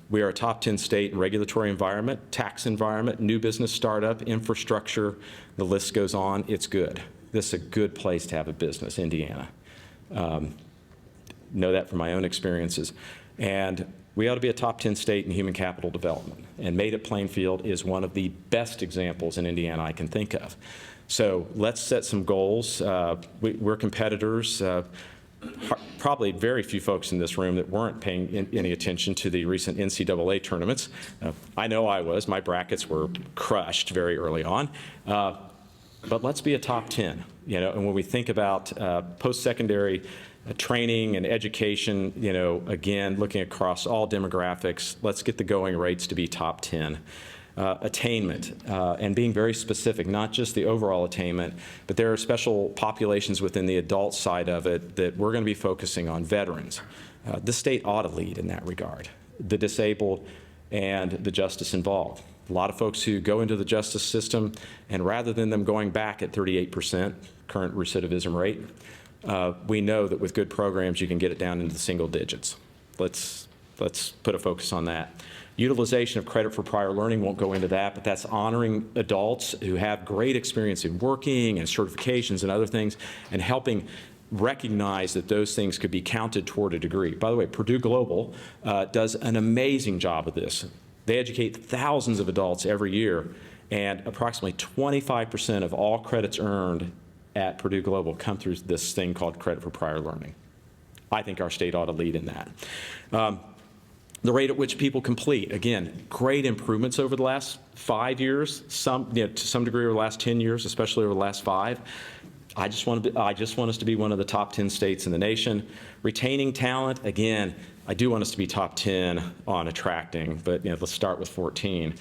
We are a top 10 state in regulatory environment, tax environment, new business startup, infrastructure, the list goes on. It's good. This is a good place to have a business, Indiana. Know that from my own experiences. And we ought to be a top 10 state in human capital development. And Made at Plainfield is one of the best examples in Indiana I can think of. So let's set some goals. We're competitors. Probably very few folks in this room that weren't paying any attention to the recent NCAA tournaments. I know I was. My brackets were crushed very early on. but let's be a top 10, and when we think about post-secondary training and education, again, looking across all demographics, let's get the going rates to be top 10. Attainment, and being very specific, not just the overall attainment, but there are special populations within the adult side of it that we're going to be focusing on. Veterans. The state ought to lead in that regard. The disabled and the justice involved. A lot of folks who go into the justice system, and rather than them going back at 38% current recidivism rate, we know that with good programs you can get it down into the single digits. Let's put a focus on that. Utilization of credit for prior learning, won't go into that, but that's honoring adults who have great experience in working and certifications and other things, and helping recognize that those things could be counted toward a degree. By the way, Purdue Global does an amazing job of this. They educate thousands of adults every year, and approximately 25% of all credits earned at Purdue Global come through this thing called credit for prior learning. I think our state ought to lead in that. The rate at which people complete, again, great improvements over the last 5 years, to some degree over the last 10 years, especially over the last 5. I just want us to be one of the top 10 states in the nation. Retaining talent, again, I do want us to be top 10 on attracting, but let's start with 14.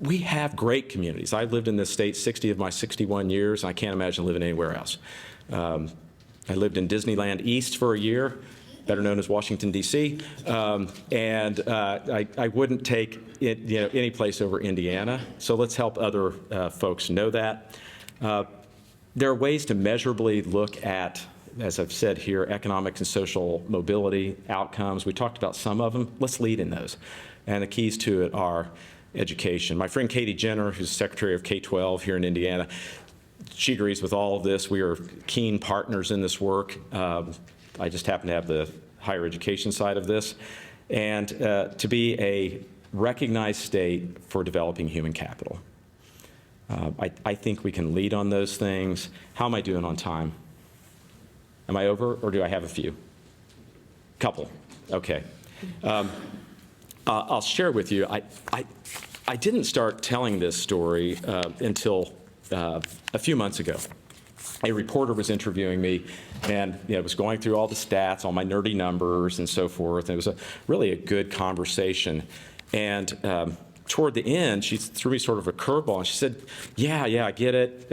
We have great communities. I lived in this state 60 of my 61 years, and I can't imagine living anywhere else. I lived in Disneyland East for a year, better known as Washington, D.C., and I wouldn't take it, any place over Indiana. So let's help other folks know that. There are ways to measurably look at, as I've said here, economic and social mobility outcomes. We talked about some of them. Let's lead in those. And the keys to it are education. My friend Katie Jenner, who's Secretary of K-12 here in Indiana, she agrees with all of this. We are keen partners in this work. I just happen to have the higher education side of this, and to be a recognized state for developing human capital. I think we can lead on those things. How am I doing on time? Am I over, or do I have a few? Couple. Okay. I'll share with you. I didn't start telling this story until a few months ago. A reporter was interviewing me, and was going through all the stats, all my nerdy numbers and so forth. And it was really a good conversation. And toward the end, she threw me sort of a curveball, and she said, yeah, I get it.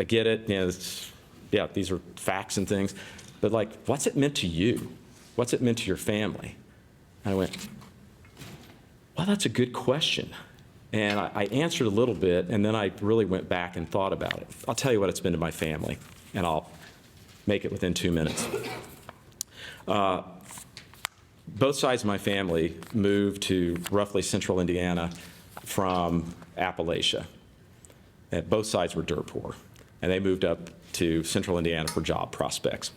These are facts and things. But what's it meant to you? What's it meant to your family? And I went, well, that's a good question. And I answered a little bit, and then I really went back and thought about it. I'll tell you what it's been to my family, and I'll make it within 2 minutes. Both sides of my family moved to roughly central Indiana from Appalachia. And both sides were dirt poor, and they moved up to central Indiana for job prospects,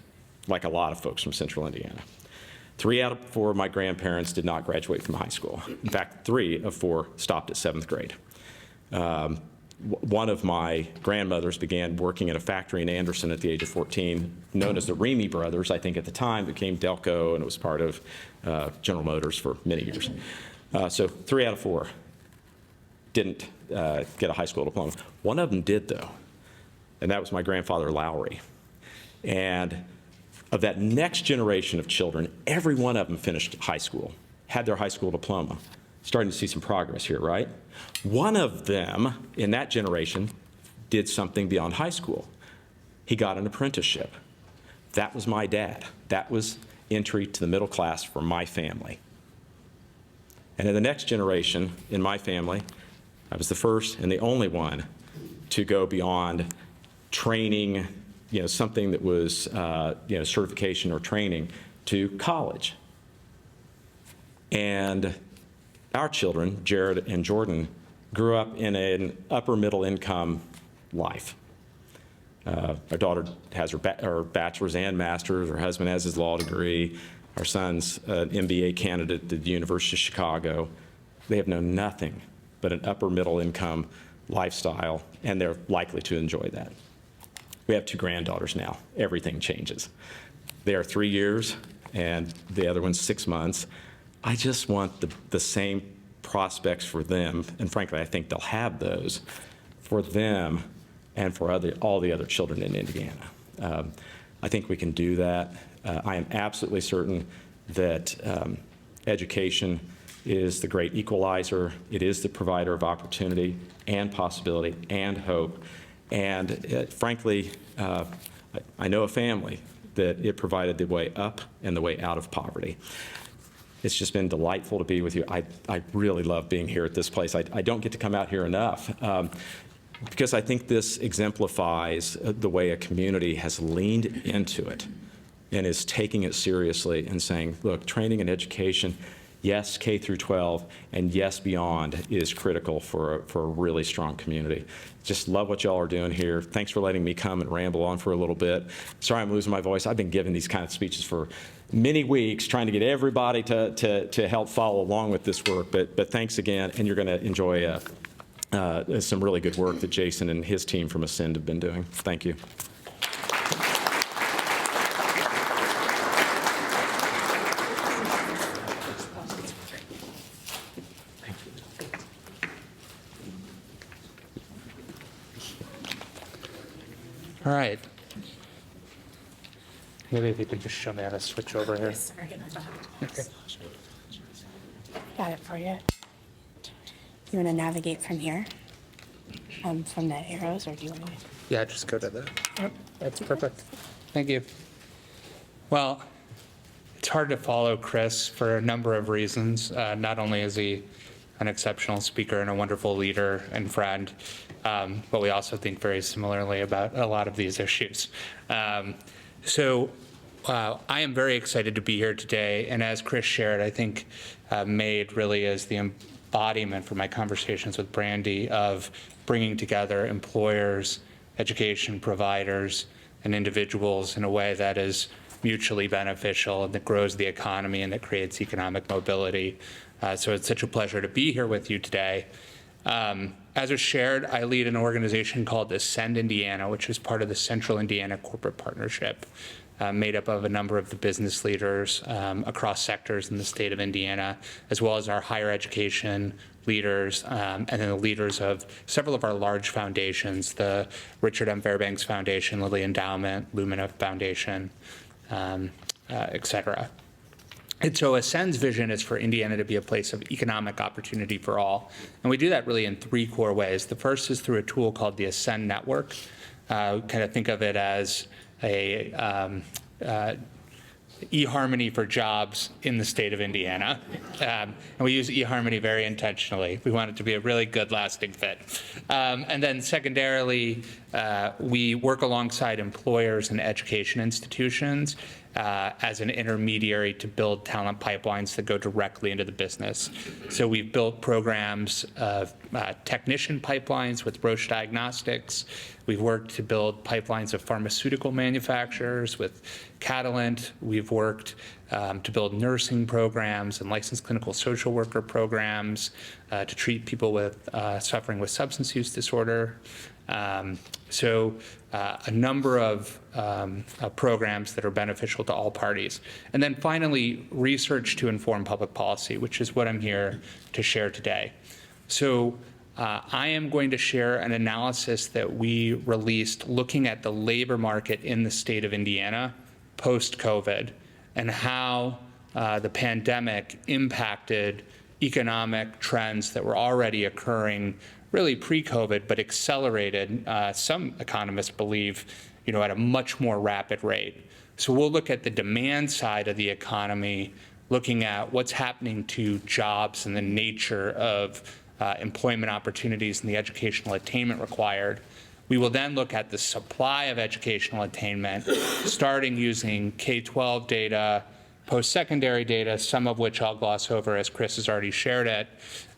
like a lot of folks from central Indiana. 3 out of 4 of my grandparents did not graduate from high school. In fact, 3 of 4 stopped at 7th grade. One of my grandmothers began working in a factory in Anderson at the age of 14, known as the Remy Brothers, I think at the time, became Delco, and it was part of General Motors for many years. So 3 out of 4 didn't get a high school diploma. One of them did, though, and that was my grandfather, Lowry. And of that next generation of children, every one of them finished high school, had their high school diploma. Starting to see some progress here, right? One of them in that generation did something beyond high school. He got an apprenticeship. That was my dad. That was entry to the middle class for my family. And in the next generation in my family, I was the first and the only one to go beyond training, something that was, certification or training, to college. And our children, Jared and Jordan, grew up in an upper middle income life. Our daughter has her bachelor's and master's. Her husband has his law degree. Our son's an MBA candidate at the University of Chicago. They have known nothing but an upper middle income lifestyle, and they're likely to enjoy that. We have 2 granddaughters now. Everything changes. They are 3 years, and the other one's 6 months. I just want the same prospects for them, and frankly, I think they'll have those, for them and for all the other children in Indiana. I think we can do that. I am absolutely certain that education is the great equalizer. It is the provider of opportunity and possibility and hope. And frankly, I know a family that it provided the way up and the way out of poverty. It's just been delightful to be with you. I really love being here at this place. I don't get to come out here enough because I think this exemplifies the way a community has leaned into it and is taking it seriously and saying, look, training and education, yes, K through 12, and yes, beyond is critical for a really strong community. Just love what y'all are doing here. Thanks for letting me come and ramble on for a little bit. Sorry I'm losing my voice. I've been giving these kind of speeches for many weeks, trying to get everybody to help follow along with this work. But thanks again, and you're going to enjoy some really good work that Jason and his team from Ascend have been doing. Thank you. All right. Maybe if you could just show me how to switch over here. Okay. Got it for you. You want to navigate from here? From the arrows, or do you want to? Yeah, just go to the. Yep, that's perfect. Thank you. Well, it's hard to follow Chris for a number of reasons. Not only is he an exceptional speaker and a wonderful leader and friend, but we also think very similarly about a lot of these issues. So I am very excited to be here today, and as Chris shared, I think MAID really is the embodiment for my conversations with Brandy of bringing together employers, education providers, and individuals in a way that is mutually beneficial and that grows the economy and that creates economic mobility. So it's such a pleasure to be here with you today. As was shared, I lead an organization called Ascend Indiana, which is part of the Central Indiana Corporate Partnership, made up of a number of the business leaders across sectors in the state of Indiana, as well as our higher education leaders, and then the leaders of several of our large foundations, the Richard M. Fairbanks Foundation, Lilly Endowment, Lumina Foundation, et cetera. And so Ascend's vision is for Indiana to be a place of economic opportunity for all. And we do that really in three core ways. The first is through a tool called the Ascend Network. Kind of think of it as a eHarmony for jobs in the state of Indiana. And we use eHarmony very intentionally. We want it to be a really good lasting fit. And then secondarily, we work alongside employers and education institutions as an intermediary to build talent pipelines that go directly into the business. So we've built programs of technician pipelines with Roche Diagnostics. We've worked to build pipelines of pharmaceutical manufacturers with Catalent. We've worked to build nursing programs and licensed clinical social worker programs to treat people with suffering with substance use disorder. So a number of programs that are beneficial to all parties. And then finally, research to inform public policy, which is what I'm here to share today. So I am going to share an analysis that we released looking at the labor market in the state of Indiana post-COVID and how the pandemic impacted economic trends that were already occurring really pre-COVID, but accelerated, some economists believe, at a much more rapid rate. So we'll look at the demand side of the economy, looking at what's happening to jobs and the nature of employment opportunities and the educational attainment required. We will then look at the supply of educational attainment, starting using K-12 data, post-secondary data, some of which I'll gloss over as Chris has already shared it.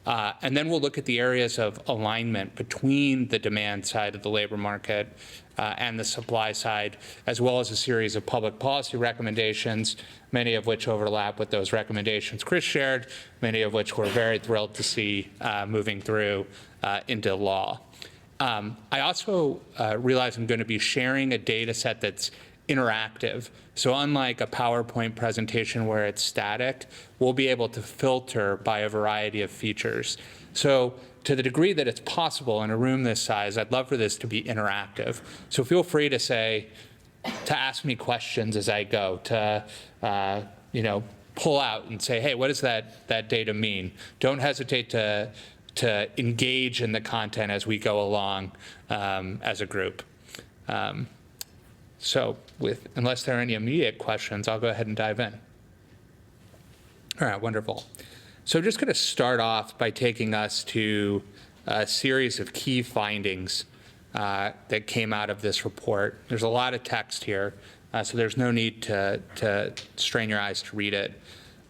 And then we'll look at the areas of alignment between the demand side of the labor market and the supply side, as well as a series of public policy recommendations, many of which overlap with those recommendations Chris shared, many of which we're very thrilled to see moving through into law. I also realize I'm going to be sharing a data set that's interactive. So unlike a PowerPoint presentation where it's static, we'll be able to filter by a variety of features. So to the degree that it's possible in a room this size, I'd love for this to be interactive. So feel free to ask me questions as I go, to pull out and say, hey, what does that data mean? Don't hesitate to engage in the content as we go along as a group. Unless there are any immediate questions, I'll go ahead and dive in. All right, wonderful. So I'm just going to start off by taking us to a series of key findings that came out of this report. There's a lot of text here, so there's no need to strain your eyes to read it.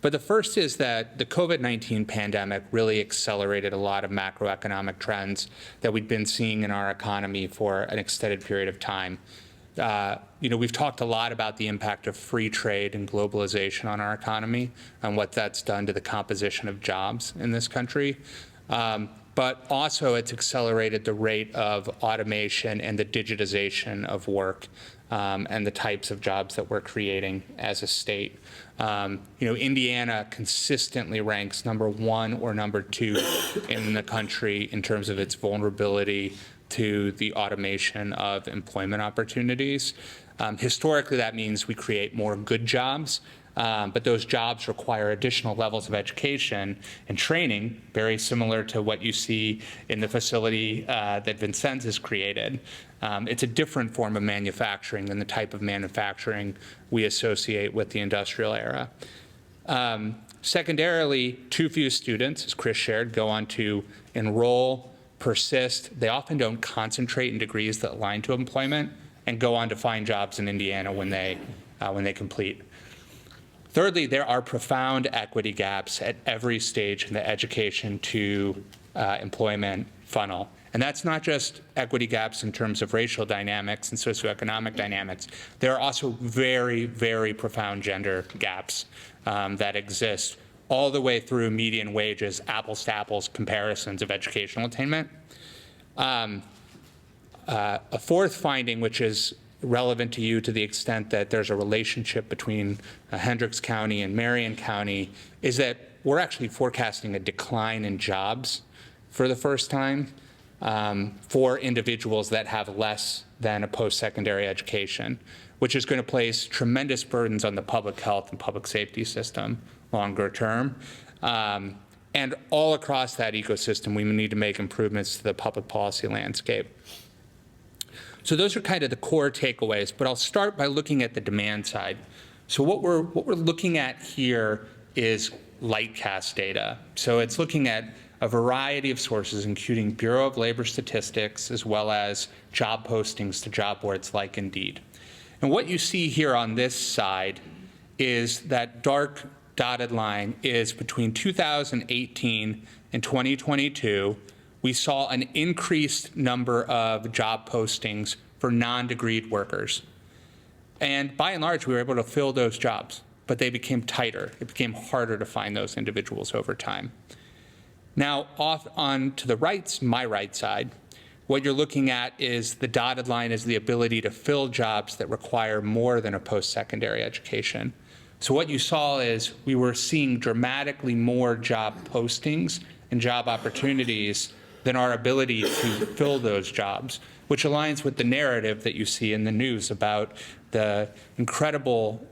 But the first is that the COVID-19 pandemic really accelerated a lot of macroeconomic trends that we'd been seeing in our economy for an extended period of time. We've talked a lot about the impact of free trade and globalization on our economy and what that's done to the composition of jobs in this country. But also it's accelerated the rate of automation and the digitization of work and the types of jobs that we're creating as a state. Indiana consistently ranks #1 or #2 in the country in terms of its vulnerability to the automation of employment opportunities. Historically, that means we create more good jobs, but those jobs require additional levels of education and training, very similar to what you see in the facility that Vincennes has created. It's a different form of manufacturing than the type of manufacturing we associate with the industrial era. Secondarily, too few students, as Chris shared, go on to enroll, persist. They often don't concentrate in degrees that align to employment and go on to find jobs in Indiana when they complete. Thirdly, there are profound equity gaps at every stage in the education to employment funnel. And that's not just equity gaps in terms of racial dynamics and socioeconomic dynamics. There are also very, very profound gender gaps that exist all the way through median wages, apples to apples comparisons of educational attainment. A fourth finding, which is relevant to you to the extent that there's a relationship between Hendricks County and Marion County, is that we're actually forecasting a decline in jobs for the first time for individuals that have less than a post-secondary education, which is going to place tremendous burdens on the public health and public safety system longer term. And all across that ecosystem, we need to make improvements to the public policy landscape. So those are kind of the core takeaways, but I'll start by looking at the demand side. So what we're looking at here is Lightcast data. So it's looking at a variety of sources, including Bureau of Labor Statistics, as well as job postings to job boards like Indeed. And what you see here on this side is that dark dotted line is between 2018 and 2022, we saw an increased number of job postings for non-degreed workers. And by and large, we were able to fill those jobs, but they became tighter. It became harder to find those individuals over time. Now, off on to the right, my right side, what you're looking at is the dotted line is the ability to fill jobs that require more than a post-secondary education. So what you saw is we were seeing dramatically more job postings and job opportunities than our ability to fill those jobs, which aligns with the narrative that you see in the news about the incredible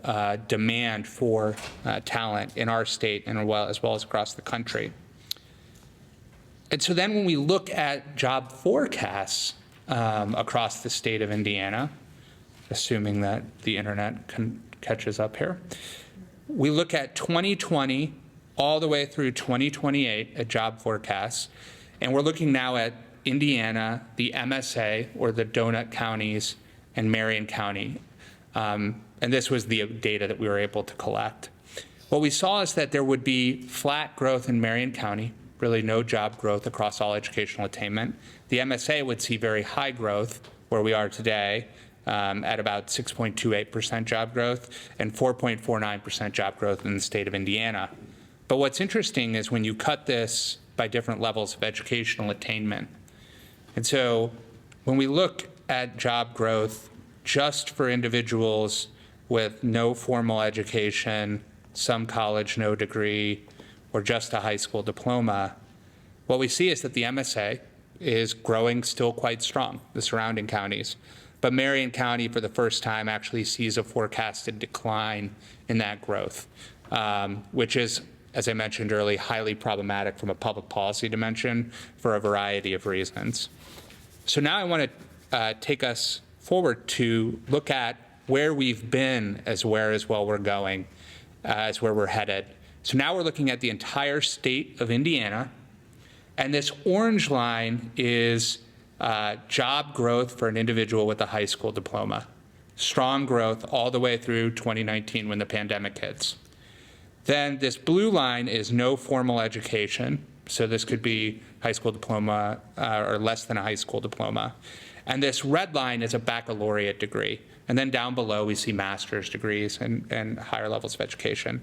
demand for talent in our state and as well as across the country. And so then when we look at job forecasts across the state of Indiana, assuming that the internet catches up here, we look at 2020 all the way through 2028 at job forecasts, and we're looking now at Indiana, the MSA, or the donut counties, and Marion County. And this was the data that we were able to collect. What we saw is that there would be flat growth in Marion County, really no job growth across all educational attainment. The MSA would see very high growth, where we are today, at about 6.28% job growth and 4.49% job growth in the state of Indiana. But what's interesting is when you cut this by different levels of educational attainment. And so when we look at job growth just for individuals with no formal education, some college, no degree, or just a high school diploma, What we see is that the MSA is growing still quite strong, the surrounding counties. But Marion County, for the first time, actually sees a forecasted decline in that growth, which is, as I mentioned earlier, highly problematic from a public policy dimension for a variety of reasons. So now I want to take us forward to look at where we've been as where we're going, as where we're headed. So now we're looking at the entire state of Indiana, and this orange line is job growth for an individual with a high school diploma. Strong growth all the way through 2019 when the pandemic hits. Then this blue line is no formal education. So this could be high school diploma or less than a high school diploma. And this red line is a baccalaureate degree. And then down below, we see master's degrees and higher levels of education.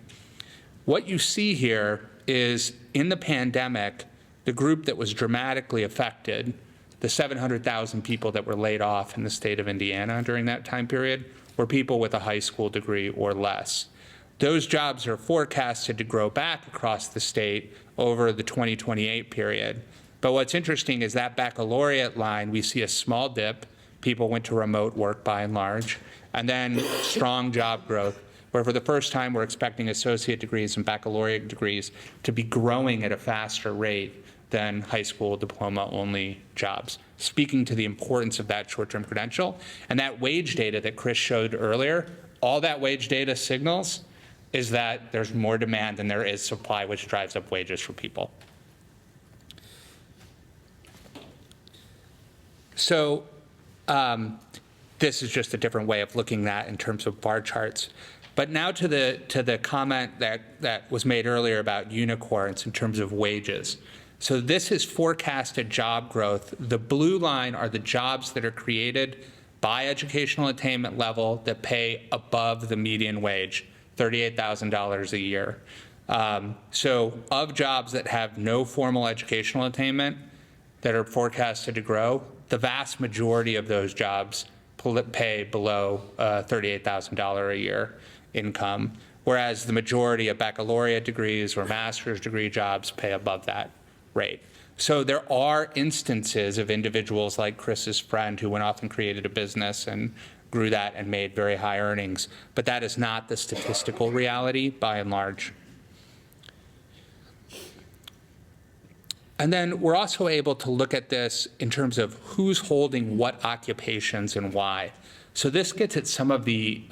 What you see here is in the pandemic, the group that was dramatically affected, the 700,000 people that were laid off in the state of Indiana during that time period, were people with a high school degree or less. Those jobs are forecasted to grow back across the state over the 2028 period. But what's interesting is that baccalaureate line, we see a small dip. People went to remote work by and large, and then strong job growth, where for the first time we're expecting associate degrees and baccalaureate degrees to be growing at a faster rate than high school diploma-only jobs, speaking to the importance of that short-term credential. And that wage data that Chris showed earlier, all that wage data signals is that there's more demand than there is supply, which drives up wages for people. So this is just a different way of looking at in terms of bar charts. But now to the comment that was made earlier about unicorns in terms of wages. So this is forecasted job growth. The blue line are the jobs that are created by educational attainment level that pay above the median wage, $38,000 a year. So of jobs that have no formal educational attainment that are forecasted to grow, the vast majority of those jobs pay below $38,000 a year income, whereas the majority of baccalaureate degrees or master's degree jobs pay above that rate. So there are instances of individuals like Chris's friend who went off and created a business and grew that and made very high earnings, but that is not the statistical reality by and large. And then we're also able to look at this in terms of who's holding what occupations and why. So this gets at some of the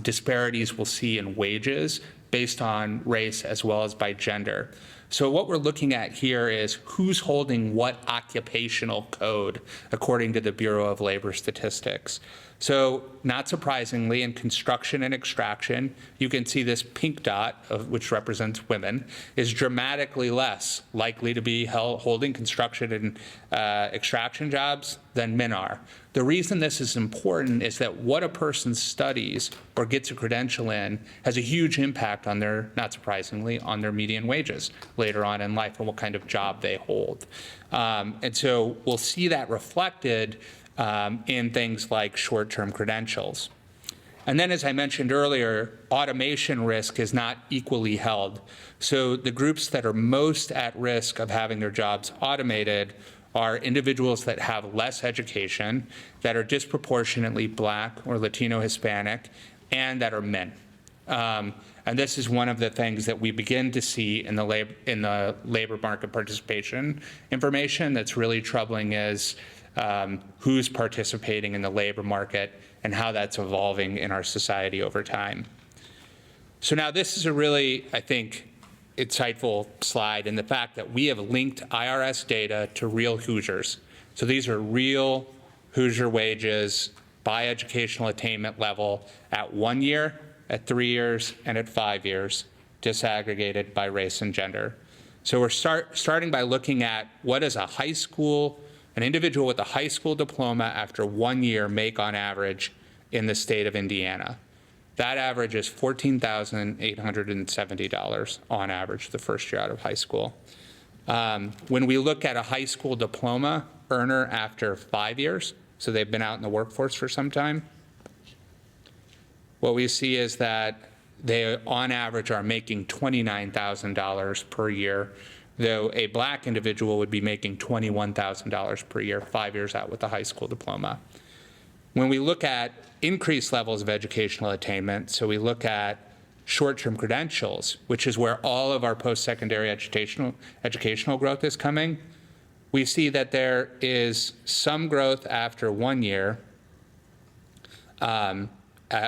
disparities we'll see in wages based on race as well as by gender. So what we're looking at here is who's holding what occupational code according to the Bureau of Labor Statistics. So not surprisingly, in construction and extraction, you can see this pink dot, which represents women, is dramatically less likely to be holding construction and extraction jobs than men are. The reason this is important is that what a person studies or gets a credential in has a huge impact on their, not surprisingly, on their median wages later on in life and what kind of job they hold. And so we'll see that reflected in things like short-term credentials. And then, as I mentioned earlier, automation risk is not equally held. So the groups that are most at risk of having their jobs automated are individuals that have less education, that are disproportionately Black or Latino Hispanic, and that are men. And this is one of the things that we begin to see in the labor market participation information that's really troubling is who's participating in the labor market and how that's evolving in our society over time. So now this is a really, I think, insightful slide in the fact that we have linked IRS data to real Hoosiers. So these are real Hoosier wages by educational attainment level at 1 year, at 3 years, and at 5 years, disaggregated by race and gender. So we're starting by looking at what does an individual with a high school diploma after 1 year make on average in the state of Indiana. That average is $14,870 on average the first year out of high school. When we look at a high school diploma earner after 5 years, so they've been out in the workforce for some time, what we see is that they on average are making $29,000 per year though a Black individual would be making $21,000 per year, 5 years out with a high school diploma. When we look at increased levels of educational attainment, so we look at short-term credentials, which is where all of our post-secondary educational growth is coming, we see that there is some growth after 1 year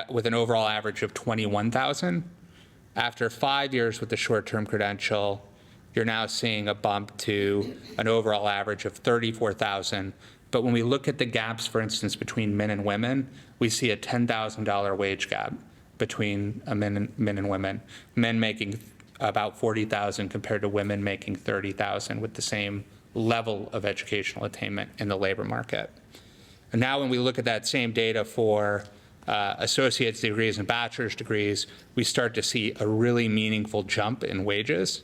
with an overall average of 21,000. After 5 years with the short-term credential, you're now seeing a bump to an overall average of 34,000. But when we look at the gaps, for instance, between men and women, we see a $10,000 wage gap between men and women. Men making about 40,000 compared to women making 30,000 with the same level of educational attainment in the labor market. And now when we look at that same data for associate's degrees and bachelor's degrees, we start to see a really meaningful jump in wages,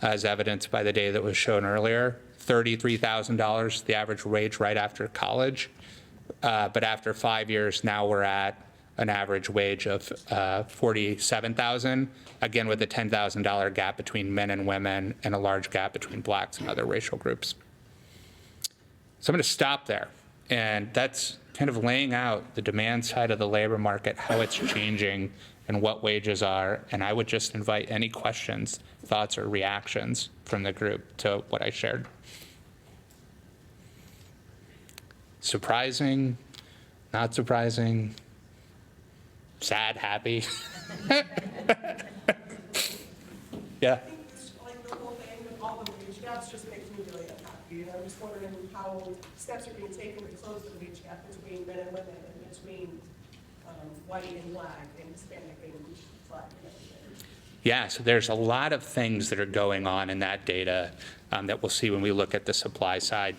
as evidenced by the data that was shown earlier. $33,000, the average wage right after college. But after 5 years, now we're at an average wage of $47,000, again with a $10,000 gap between men and women and a large gap between Blacks and other racial groups. So I'm going to stop there. And that's kind of laying out the demand side of the labor market, how it's changing and what wages are. And I would just invite any questions, thoughts, or reactions from the group to what I shared. Surprising, not surprising, sad, happy. Yeah. Like the whole thing with all the wage gaps just makes me really unhappy. And I'm just wondering how steps are being taken to close the wage gap between men and women and between white and Black and Hispanic and Black and everything. Yeah, so there's a lot of things that are going on in that data that we'll see when we look at the supply side.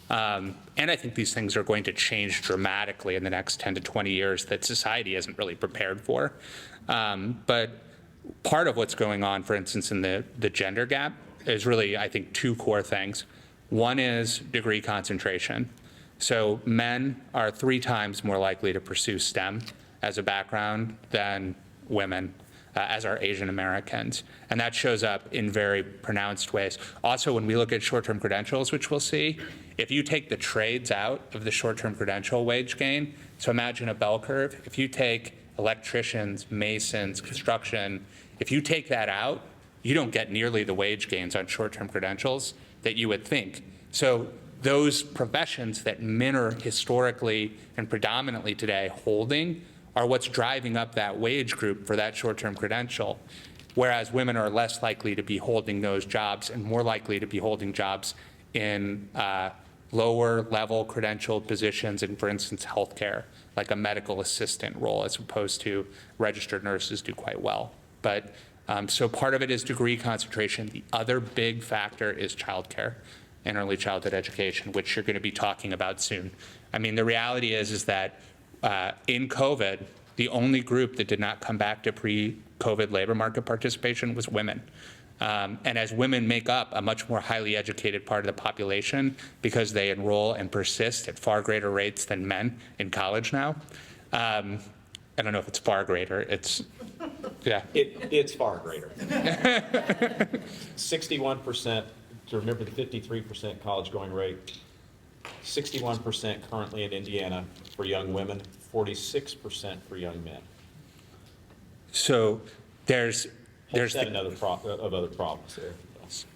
And I think these things are going to change dramatically in the next 10 to 20 years that society isn't really prepared for. But part of what's going on, for instance, in the gender gap is really, I think, two core things. One is degree concentration. So men are 3 times more likely to pursue STEM as a background than women, as are Asian Americans. And that shows up in very pronounced ways. Also, when we look at short-term credentials, which we'll see, if you take the trades out of the short-term credential wage gain, so imagine a bell curve. If you take electricians, masons, construction, if you take that out, you don't get nearly the wage gains on short-term credentials that you would think. So those professions that men are historically and predominantly today holding are what's driving up that wage group for that short-term credential, whereas women are less likely to be holding those jobs and more likely to be holding jobs in lower level credentialed positions in, for instance, healthcare, like a medical assistant role, as opposed to registered nurses do quite well. But so part of it is degree concentration. The other big factor is childcare and early childhood education, which you're going to be talking about soon. I mean, the reality is that in COVID, the only group that did not come back to pre-COVID labor market participation was women. And as women make up a much more highly educated part of the population because they enroll and persist at far greater rates than men in college now. I don't know if it's far greater, it's, yeah. It's far greater. 61%, to remember the 53% college going rate, 61% currently in Indiana for young women, 46% for young men. So there's Set another of other problems there.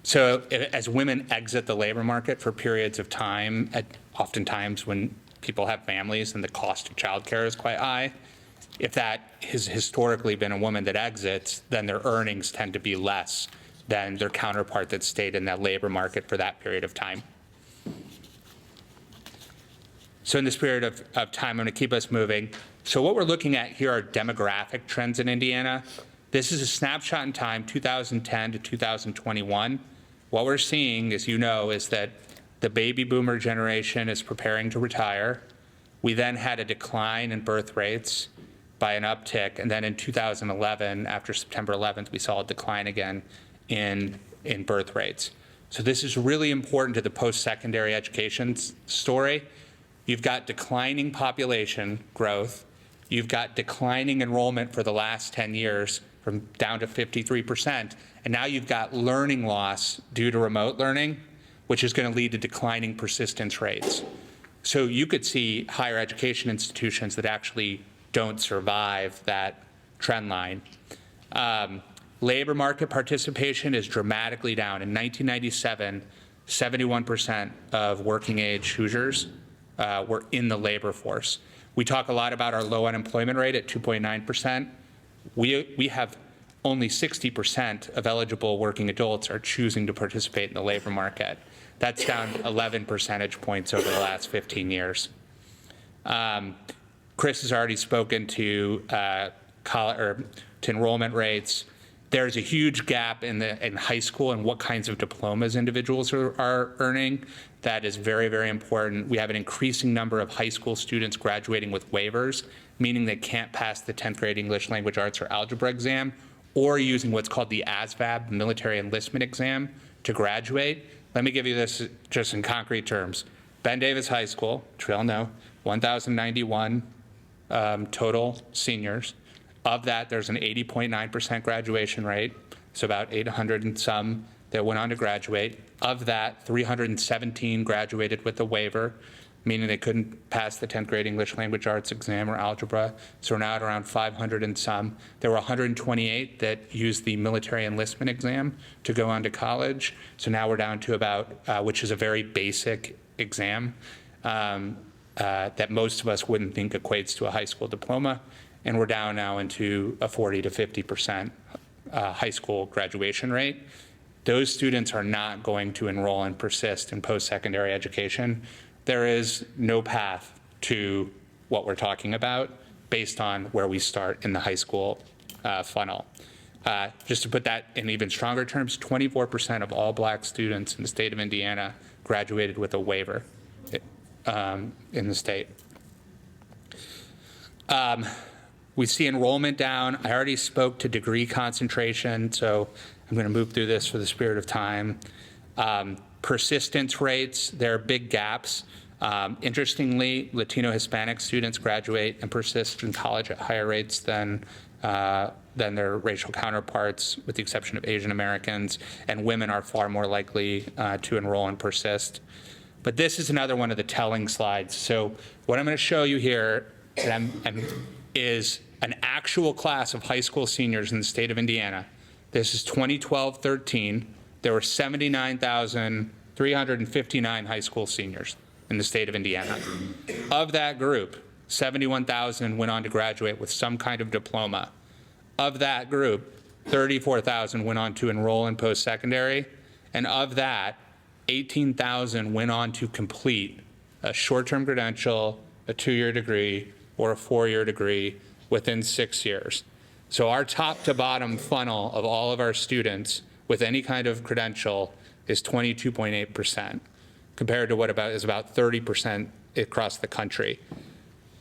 So as women exit the labor market for periods of time, oftentimes when people have families and the cost of childcare is quite high, if that has historically been a woman that exits, then their earnings tend to be less than their counterpart that stayed in that labor market for that period of time. So in this period of time, I'm going to keep us moving. So what we're looking at here are demographic trends in Indiana. This is a snapshot in time, 2010 to 2021. What we're seeing, as you know, is that the baby boomer generation is preparing to retire. We then had a decline in birth rates by an uptick, and then in 2011, after September 11th, we saw a decline again in birth rates. So this is really important to the post-secondary education story. You've got declining population growth. You've got declining enrollment for the last 10 years from down to 53%. And now you've got learning loss due to remote learning, which is going to lead to declining persistence rates. So you could see higher education institutions that actually don't survive that trend line. Labor market participation is dramatically down. In 1997, 71% of working age Hoosiers were in the labor force. We talk a lot about our low unemployment rate at 2.9%. We have only 60% of eligible working adults are choosing to participate in the labor market. That's down 11 percentage points over the last 15 years. Chris has already spoken to enrollment rates. There's a huge gap in high school and what kinds of diplomas individuals are earning. That is very, very important. We have an increasing number of high school students graduating with waivers, meaning they can't pass the 10th grade English language arts or algebra exam, or using what's called the ASVAB, military enlistment exam, to graduate. Let me give you this just in concrete terms. Ben Davis High School, which we all know, 1,091 total seniors. Of that, there's an 80.9% graduation rate, so about 800 and some that went on to graduate. Of that, 317 graduated with a waiver, meaning they couldn't pass the 10th grade English language arts exam or algebra, so we're now at around 500 and some. There were 128 that used the military enlistment exam to go on to college, so now we're down to about, which is a very basic exam that most of us wouldn't think equates to a high school diploma. And we're down now into a 40 to 50% high school graduation rate. Those students are not going to enroll and persist in post-secondary education. There is no path to what we're talking about based on where we start in the high school funnel. Just to put that in even stronger terms, 24% of all Black students in the state of Indiana graduated with a waiver in the state. We see enrollment down. I already spoke to degree concentration, so I'm going to move through this for the spirit of time. Persistence rates, there are big gaps. Interestingly, Latino Hispanic students graduate and persist in college at higher rates than their racial counterparts, with the exception of Asian Americans, and women are far more likely to enroll and persist. But this is another one of the telling slides. So what I'm going to show you here is an actual class of high school seniors in the state of Indiana. This is 2012-13. There were 79,359 high school seniors in the state of Indiana. Of that group, 71,000 went on to graduate with some kind of diploma. Of that group, 34,000 went on to enroll in post-secondary, and of that, 18,000 went on to complete a short-term credential, a 2-year degree, or a 4-year degree within 6 years. So our top to bottom funnel of all of our students with any kind of credential is 22.8%, compared to what is about 30% across the country.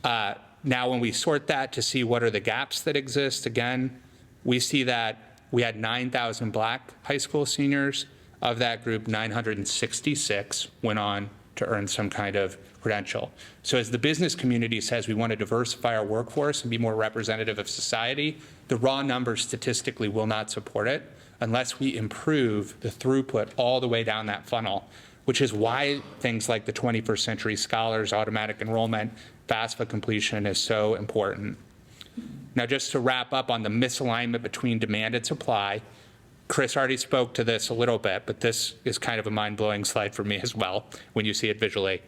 Now, when we sort that to see what are the gaps that exist, again, we see that we had 9,000 Black high school seniors. Of that group, 966 went on to earn some kind of credential. So as the business community says, we want to diversify our workforce and be more representative of society, the raw numbers statistically will not support it unless we improve the throughput all the way down that funnel, which is why things like the 21st Century Scholars automatic enrollment, FAFSA completion is so important. Now, just to wrap up on the misalignment between demand and supply, Chris already spoke to this a little bit, but this is kind of a mind-blowing slide for me as well when you see it visually.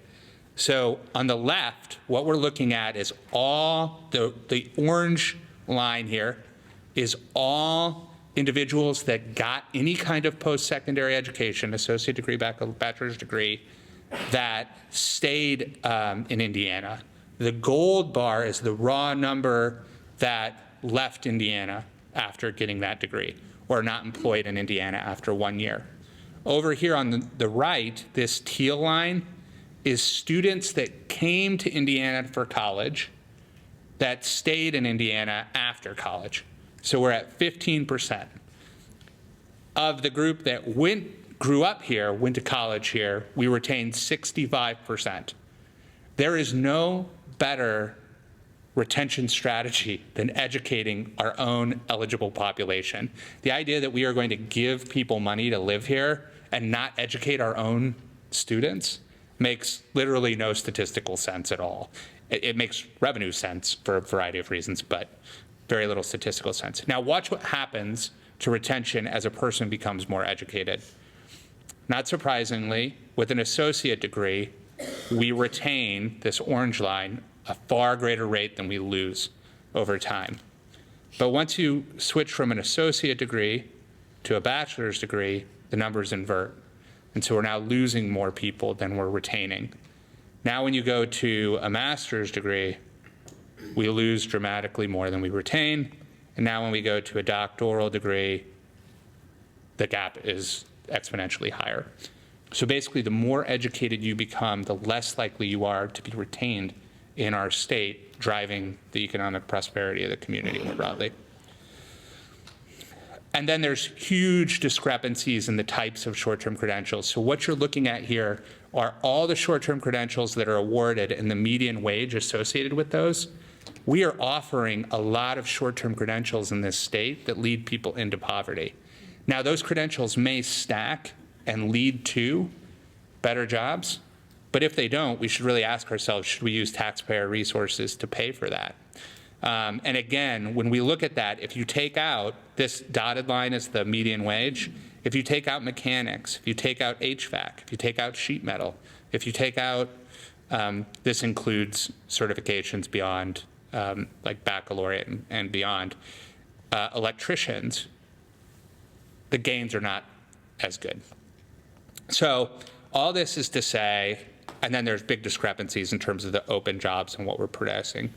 So on the left, what we're looking at is all the orange line here is all individuals that got any kind of post-secondary education, associate degree, bachelor's degree, that stayed in Indiana. The gold bar is the raw number that left Indiana after getting that degree, or not employed in Indiana after 1 year. Over here on the right, this teal line is students that came to Indiana for college that stayed in Indiana after college. So we're at 15%. Of the group that grew up here, went to college here, we retained 65%. There is no better retention strategy than educating our own eligible population. The idea that we are going to give people money to live here and not educate our own students makes literally no statistical sense at all. It makes revenue sense for a variety of reasons, but very little statistical sense. Now watch what happens to retention as a person becomes more educated. Not surprisingly, with an associate degree, we retain, this orange line, a far greater rate than we lose over time. But once you switch from an associate degree to a bachelor's degree, the numbers invert. And so we're now losing more people than we're retaining. Now when you go to a master's degree, we lose dramatically more than we retain. And now when we go to a doctoral degree, the gap is exponentially higher. So basically, the more educated you become, the less likely you are to be retained in our state, driving the economic prosperity of the community more broadly. And then there's huge discrepancies in the types of short-term credentials. So what you're looking at here are all the short-term credentials that are awarded and the median wage associated with those. We are offering a lot of short-term credentials in this state that lead people into poverty. Now, those credentials may stack and lead to better jobs, but if they don't, we should really ask ourselves, should we use taxpayer resources to pay for that? And again, when we look at that, if you take out, this dotted line is the median wage, if you take out mechanics, if you take out HVAC, if you take out sheet metal, if you take out, this includes certifications beyond, like baccalaureate and beyond, electricians, the gains are not as good. So all this is to say, and then there's big discrepancies in terms of the open jobs and what we're producing.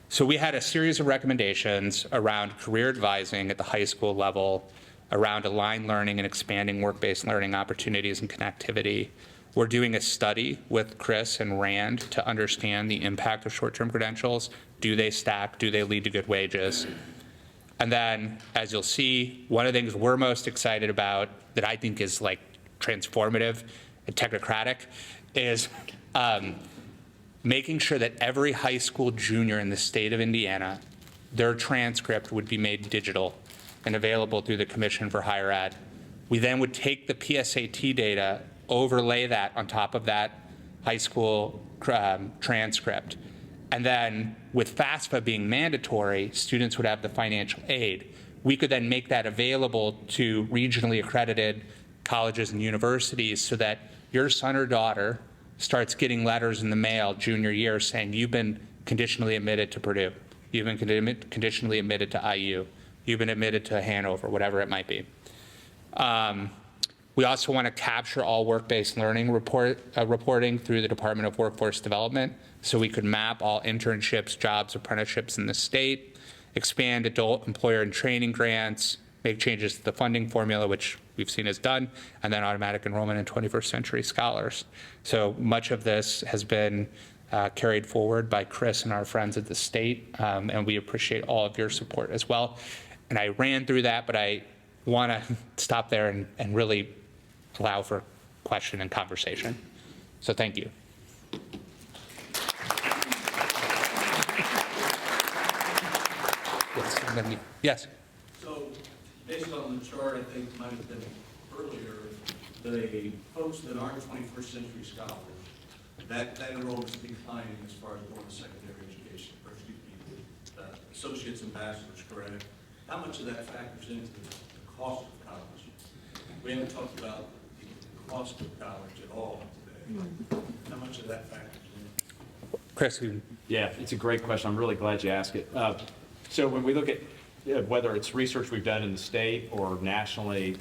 So we had a series of recommendations around career advising at the high school level, around aligned learning and expanding work-based learning opportunities and connectivity. We're doing a study with Chris and Rand to understand the impact of short-term credentials. Do they stack? Do they lead to good wages? And then, as you'll see, one of the things we're most excited about that I think is like transformative and technocratic is making sure that every high school junior in the state of Indiana, their transcript would be made digital and available through the Commission for Higher Ed. We then would take the PSAT data, overlay that on top of that high school transcript. And then with FAFSA being mandatory, students would have the financial aid. We could then make that available to regionally accredited colleges and universities so that your son or daughter starts getting letters in the mail junior year saying you've been conditionally admitted to Purdue, you've been conditionally admitted to IU, you've been admitted to Hanover, whatever it might be. We also want to capture all work-based learning reporting through the Department of Workforce Development, so we could map all internships, jobs, apprenticeships in the state, expand adult employer and training grants, make changes to the funding formula, which we've seen is done, and then automatic enrollment in 21st century scholars. So much of this has been carried forward by Chris and our friends at the state, and we appreciate all of your support as well. And I ran through that, but I want to stop there and really allow for question and conversation. So thank you. Yes. And then yes. So based on the chart, I think might have been earlier, the folks that aren't 21st century scholars, that enrollment's declining as far as going to secondary education, or excuse me, associates and bachelors, correct? How much of that factors into the cost of college? We haven't talked about the cost of college at all today. How much of that factors in? Chris. Yeah, it's a great question. I'm really glad you asked it. So when we look at whether it's research we've done in the state or nationally,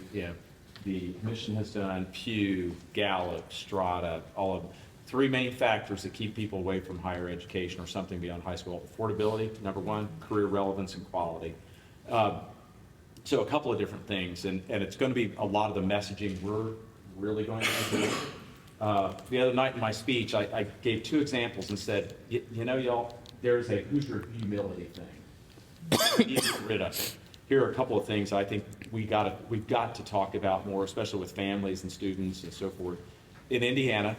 the Commission has done Pew, Gallup, Strata, all of them. Three main factors that keep people away from higher education or something beyond high school. Affordability, number one, career relevance and quality. So a couple of different things, and it's going to be a lot of the messaging we're really going to do. The other night in my speech, I gave two examples and said, you know, y'all, there's a Hoosier humility thing. We need to get rid of it. Here are a couple of things I think we've got to talk about more, especially with families and students and so forth. In Indiana,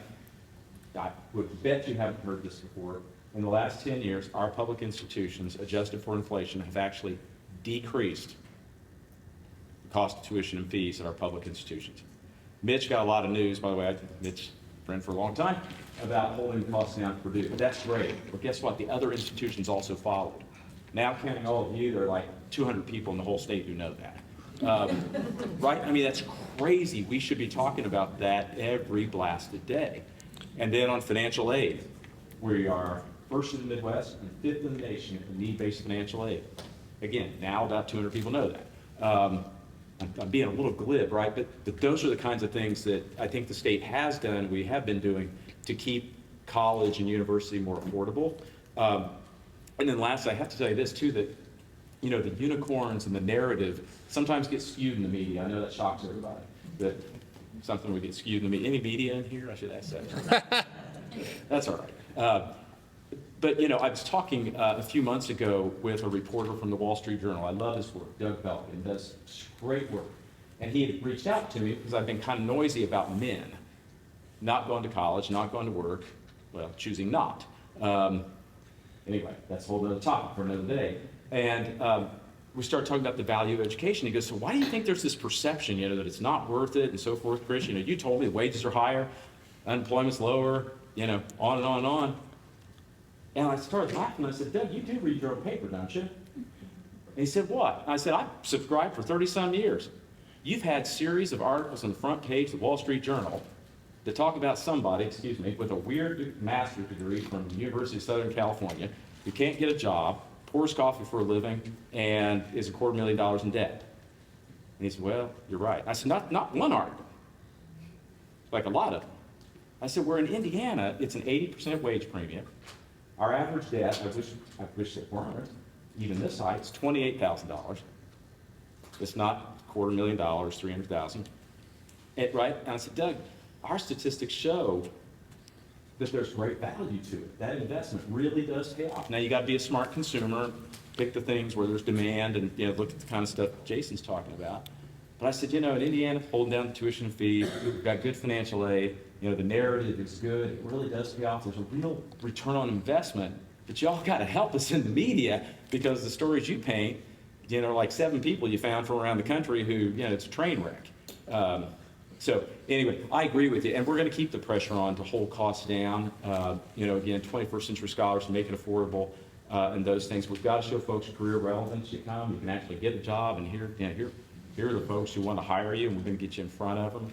I would bet you haven't heard this before, in the last 10 years, our public institutions, adjusted for inflation, have actually decreased the cost of tuition and fees at our public institutions. Mitch got a lot of news, by the way, Mitch, friend for a long time, about holding the costs down at Purdue. That's great, but guess what? The other institutions also followed. Now, counting all of you, there are like 200 people in the whole state who know that. Right? I mean, that's crazy. We should be talking about that every blasted day. And then on financial aid, we are first in the Midwest and fifth in the nation in need-based financial aid. Again, now about 200 people know that. I'm being a little glib, right? But those are the kinds of things that I think the state has done, we have been doing to keep college and university more affordable. And then lastly, I have to tell you this too, that you know, the unicorns and the narrative sometimes get skewed in the media. I know that shocks everybody, that something would get skewed in the media. Any media in here? I should ask that. That's all right. But, you know, I was talking a few months ago with a reporter from the Wall Street Journal. I love his work. Doug Belkin does great work. And he had reached out to me because I've been kind of noisy about men not going to college, not going to work, well, choosing not. Anyway, that's a whole other topic for another day. And we started talking about the value of education. He goes, so why do you think there's this perception, you know, that it's not worth it and so forth, Chris? You know, you told me the wages are higher, unemployment's lower, you know, on and on and on. And I started laughing. I said, Doug, you do read your own paper, don't you? And he said, what? And I said, I've subscribed for 30-some years. You've had series of articles on the front page of the Wall Street Journal that talk about somebody, excuse me, with a weird master's degree from the University of Southern California who can't get a job, pours coffee for a living, and is $250,000 in debt. And he said, well, you're right. I said, not one article, like a lot of them. I said, we're in Indiana, it's an 80% wage premium. Our average debt, I wish it weren't, even this high, it's $28,000. It's not $250,000, $300,000. Right? And I said, Doug, our statistics show that there's great value to it. That investment really does pay off. Now you got to be a smart consumer, pick the things where there's demand, and you know, look at the kind of stuff Jason's talking about. But I said, you know, in Indiana, holding down the tuition and fees, we've got good financial aid. You know, the narrative is good. It really does pay off. There's a real return on investment. But y'all got to help us in the media because the stories you paint, you know, like 7 people you found from around the country who, you know, it's a train wreck. So anyway, I agree with you, and we're going to keep the pressure on to hold costs down. You know, again, 21st century scholars to make it affordable and those things. We've got to show folks career relevance. You come, you can actually get a job, and here are the folks who want to hire you, and we're going to get you in front of them.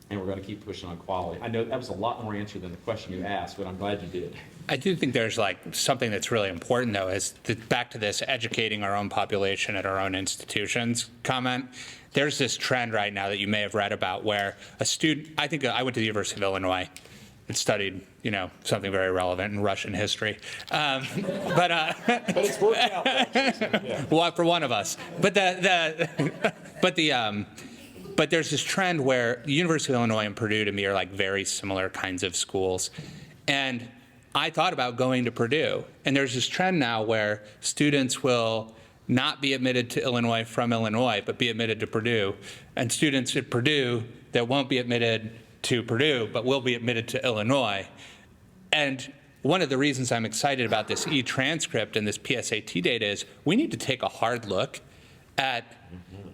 And we're going to keep pushing on quality. I know that was a lot more answer than the question you asked, but I'm glad you did. I do think there's like something that's really important though, is back to this educating our own population at our own institutions comment. There's this trend right now that you may have read about where a student, I think I went to the University of Illinois and studied, you know, something very relevant in Russian history. But it's worked out. Yeah. Well, for one of us. But there's this trend where the University of Illinois and Purdue to me are like very similar kinds of schools. And I thought about going to Purdue. And there's this trend now where students will not be admitted to Illinois from Illinois, but be admitted to Purdue. And students at Purdue that won't be admitted to Purdue, but will be admitted to Illinois. And one of the reasons I'm excited about this e-transcript and this PSAT data is we need to take a hard look at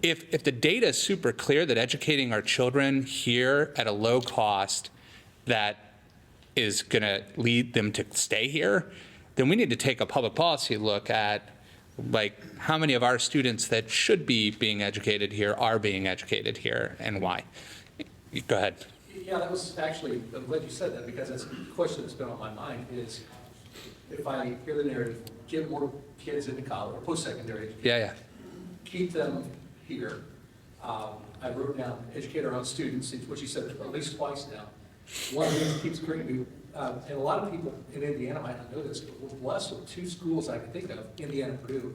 if the data is super clear that educating our children here at a low cost that is going to lead them to stay here, then we need to take a public policy look at like how many of our students that should be being educated here are being educated here and why. Go ahead. Yeah, that was actually, I'm glad you said that because that's a question that's been on my mind is if I hear the narrative, get more kids into college or post-secondary education. Yeah. Keep them here. I wrote down educate our own students, it's what you said at least twice now. One of the things that keeps bringing me, and a lot of people in Indiana might not know this, but we're blessed with 2 schools I can think of, Indiana and Purdue,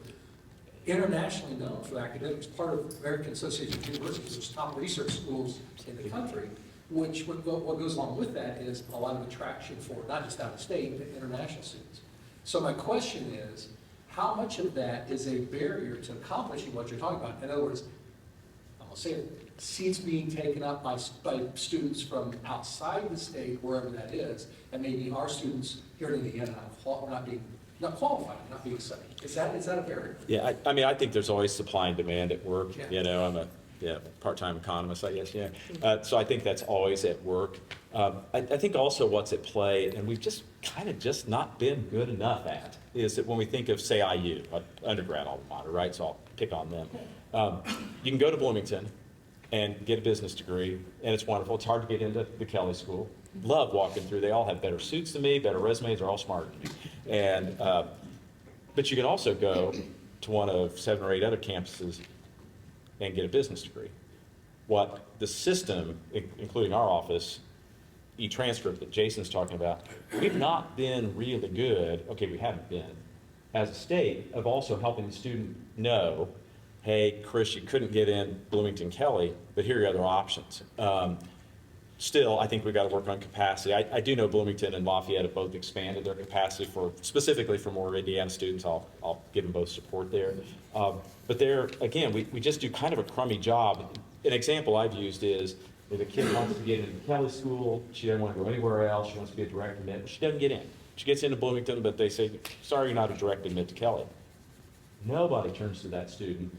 internationally known for academics, part of American Association of Universities, there's top research schools in the country, which what goes along with that is a lot of attraction for not just out of state, but international students. So my question is, how much of that is a barrier to accomplishing what you're talking about? In other words, I'm going to say it seats being taken up by students from outside the state, wherever that is, and maybe our students here in Indiana not qualified, not being accepted. Is that a barrier? Yeah, I mean, I think there's always supply and demand at work. Yeah. You know, I'm a part-time economist, I guess, yeah. So I think that's always at work. I think also what's at play, and we've just kind of just not been good enough at, is that when we think of, say, IU, undergrad alma mater, right? So I'll pick on them. You can go to Bloomington and get a business degree, and it's wonderful. It's hard to get into the Kelley School. Love walking through. They all have better suits than me, better resumes. They're all smarter than me. And but you can also go to one of 7 or 8 other campuses and get a business degree. What the system, including our office, e-transcript that Jason's talking about, we've not been really good, okay, we haven't been, as a state, of also helping the student know, hey, Chris, you couldn't get in Bloomington Kelley, but here are your other options. Still, I think we've got to work on capacity. I do know Bloomington and Lafayette have both expanded their capacity specifically for more Indiana students. I'll give them both support there. But there, again, we just do kind of a crummy job. An example I've used is if a kid wants to get into Kelley School, she doesn't want to go anywhere else, she wants to be a direct admit, she doesn't get in. She gets into Bloomington, but they say, sorry, you're not a direct admit to Kelley. Nobody turns to that student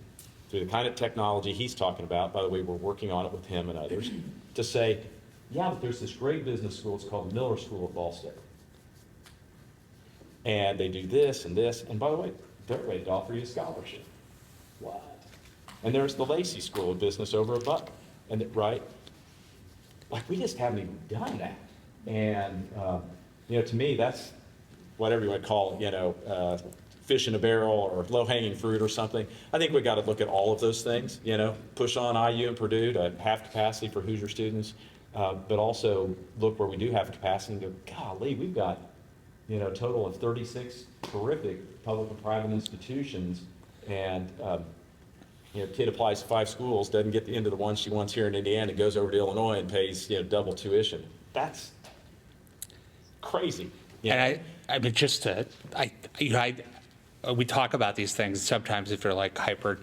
through the kind of technology he's talking about, by the way, we're working on it with him and others, to say, yeah, but there's this great business school, it's called the Miller School at Ball State. And they do this, and by the way, they're ready to offer you a scholarship. What? And there's the Lacey School of Business over at Butler, and right? Like, we just haven't even done that. And, to me, that's whatever you want to call it, fish in a barrel or low-hanging fruit or something. I think we've got to look at all of those things, push on IU and Purdue to have capacity for Hoosier students, but also look where we do have capacity and go, golly, we've got, a total of 36 terrific public and private institutions, and, kid applies to 5 schools, doesn't get into the one she wants here in Indiana, goes over to Illinois and pays, double tuition. That's crazy. And I mean, just to, we talk about these things sometimes if you're like hyper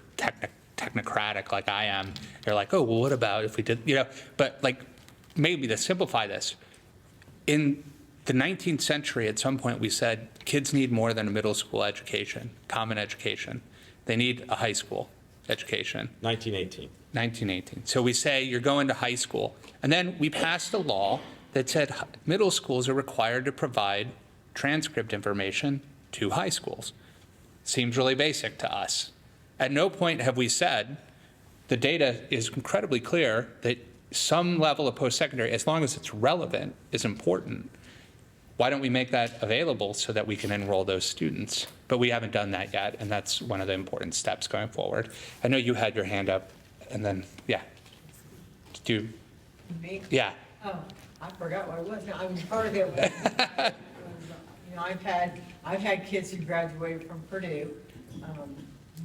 technocratic like I am, you're like, oh, well, what about if we did, but like maybe to simplify this, in the 19th century, at some point we said kids need more than a middle school education, common education. They need a high school education. 1918. So we say you're going to high school. And then we passed a law that said middle schools are required to provide transcript information to high schools. Seems really basic to us. At no point have we said, the data is incredibly clear that some level of post-secondary, as long as it's relevant, is important. Why don't we make that available so that we can enroll those students? But we haven't done that yet, and that's one of the important steps going forward. I know you had your hand up, and then, yeah. Me? Yeah. Oh, I forgot what it was. I mean, part of it was, I've had kids who graduated from Purdue.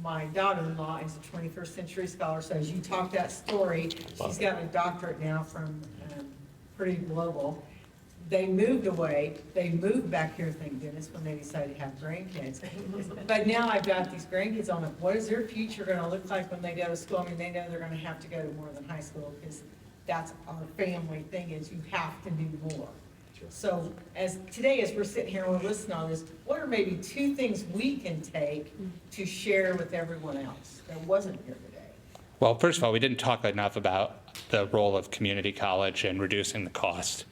My daughter-in-law is a 21st century scholar, so as you talk that story, she's got a doctorate now from Purdue Global. They moved away, they moved back here, thank goodness, when they decided to have grandkids. But now I've got these grandkids on it. What is their future gonna look like when they go to school? I mean, they know they're gonna have to go to more than high school, because that's our family thing, is you have to do more. So as we're sitting here and we're listening to this, what are maybe 2 things we can take to share with everyone else that wasn't here today? Well, first of all, we didn't talk enough about the role of community college and reducing the cost.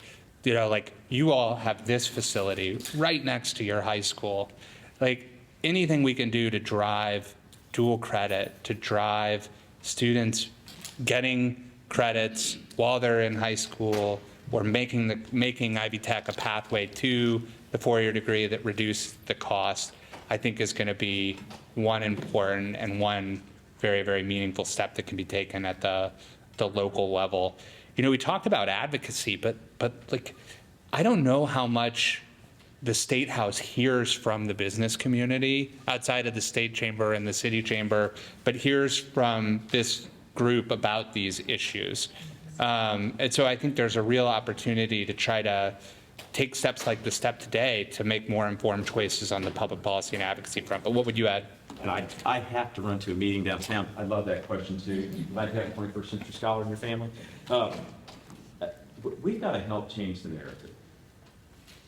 Like, you all have this facility right next to your high school. Like, anything we can do to drive dual credit, to drive students getting credits while they're in high school, or making Ivy Tech a pathway to the 4-year degree that reduce the cost, I think is going to be one important and one very, very meaningful step that can be taken at the local level. We talked about advocacy, but like, I don't know how much the State House hears from the business community outside of the state chamber and the city chamber, but hears from this group about these issues. And so I think there's a real opportunity to try to take steps like the step today to make more informed choices on the public policy and advocacy front. But what would you add? And I have to run to a meeting downtown. I love that question too. Glad to have a 21st century scholar in your family. We've got to help change the narrative.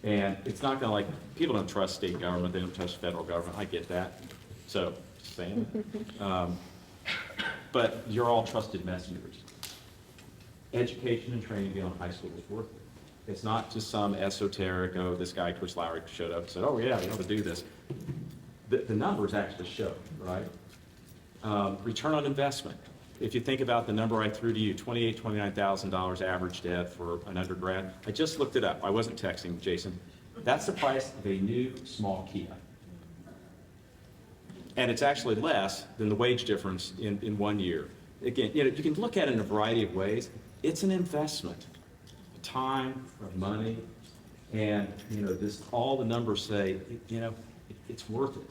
And it's not going to, like, people don't trust state government, they don't trust federal government. I get that. So, just saying. But you're all trusted messengers. Education and training beyond high school is worth it. It's not just some esoteric, oh, this guy, Chris Lowry, showed up and said, oh, yeah, we ought to do this. The numbers actually show, right? Return on investment. If you think about the number I threw to you, $28,000, $29,000 average debt for an undergrad. I just looked it up. I wasn't texting, Jason. That's the price of a new small Kia. And it's actually less than the wage difference in 1 year. Again, you can look at it in a variety of ways. It's an investment, time, of money, and all the numbers say, it's worth it.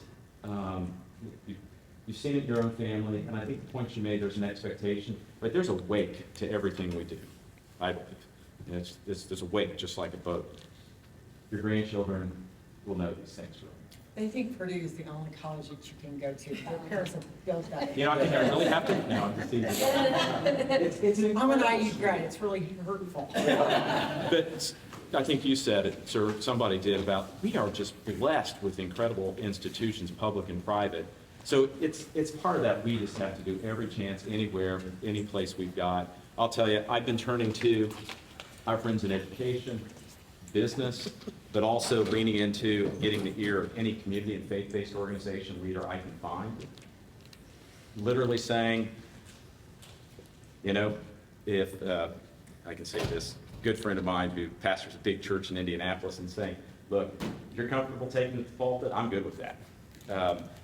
You've seen it in your own family, and I think the point you made, there's an expectation, but there's a weight to everything we do, I believe. There's a weight, just like a boat. Your grandchildren will know these things. They think Purdue is the only college that you can go to. Their parents have built that. I think I really have to. No, I'm just teasing. I'm an IU grad, it's really hurtful. But I think you said it, sir, somebody did, about we are just blessed with incredible institutions, public and private. So it's part of that. We just have to do every chance, anywhere, any place we've got. I'll tell you, I've been turning to our friends in education, business, but also leaning into getting the ear of any community and faith-based organization leader I can find. Literally saying, if I can say this, good friend of mine who pastors a big church in Indianapolis, and saying, look, if you're comfortable taking the pulpit, I'm good with that.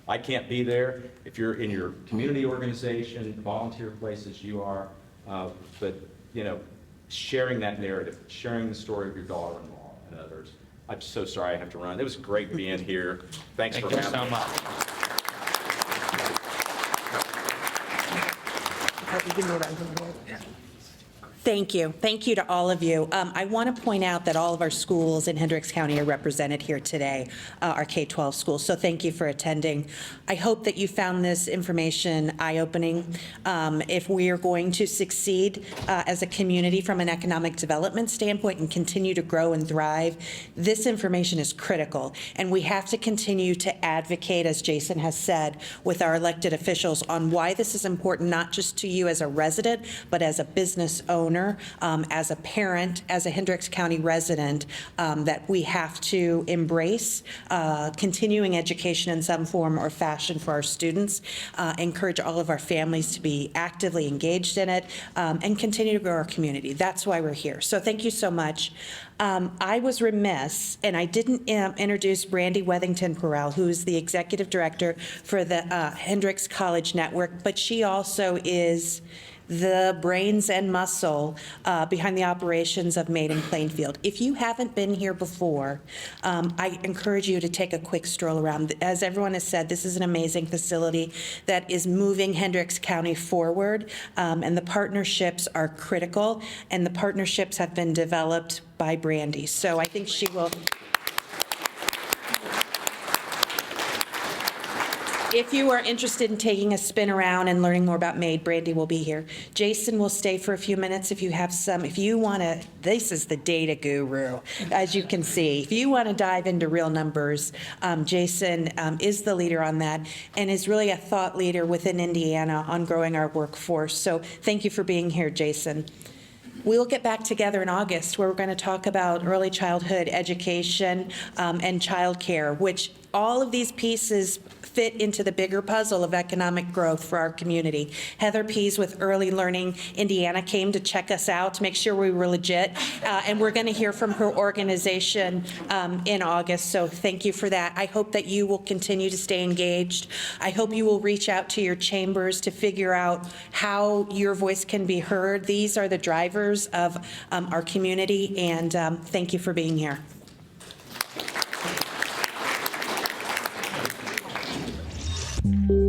I can't be there. If you're in your community organization, volunteer places, you are, but sharing that narrative, sharing the story of your daughter-in-law and others. I'm so sorry I have to run. It was great being here. Thanks for having me. Thank you so much. Thank you. Thank you to all of you. I want to point out that all of our schools in Hendricks County are represented here today, our K-12 schools, so thank you for attending. I hope that you found this information eye-opening. If we are going to succeed as a community from an economic development standpoint and continue to grow and thrive, this information is critical, and we have to continue to advocate, as Jason has said, with our elected officials on why this is important, not just to you as a resident, but as a business owner, as a parent, as a Hendricks County resident, that we have to embrace continuing education in some form or fashion for our students, encourage all of our families to be actively engaged in it, and continue to grow our community. That's why we're here. So thank you so much. I was remiss, and I didn't introduce Brandy Wethington-Perrell, who is the executive director for the Hendricks College Network, but she also is the brains and muscle behind the operations of Made in Plainfield. If you haven't been here before, I encourage you to take a quick stroll around. As everyone has said, this is an amazing facility that is moving Hendricks County forward, and the partnerships are critical, and the partnerships have been developed by Brandy. So I think she will. If you are interested in taking a spin around and learning more about MADE, Brandy will be here. Jason will stay for a few minutes if you have some. If you want to, this is the data guru, as you can see. If you want to dive into real numbers, Jason is the leader on that and is really a thought leader within Indiana on growing our workforce. So thank you for being here, Jason. We'll get back together in August where we're going to talk about early childhood education and childcare, which all of these pieces fit into the bigger puzzle of economic growth for our community. Heather Pease with Early Learning Indiana came to check us out to make sure we were legit, and we're going to hear from her organization in August, so thank you for that. I hope that you will continue to stay engaged. I hope you will reach out to your chambers to figure out how your voice can be heard. These are the drivers of our community, and thank you for being here. Thank you.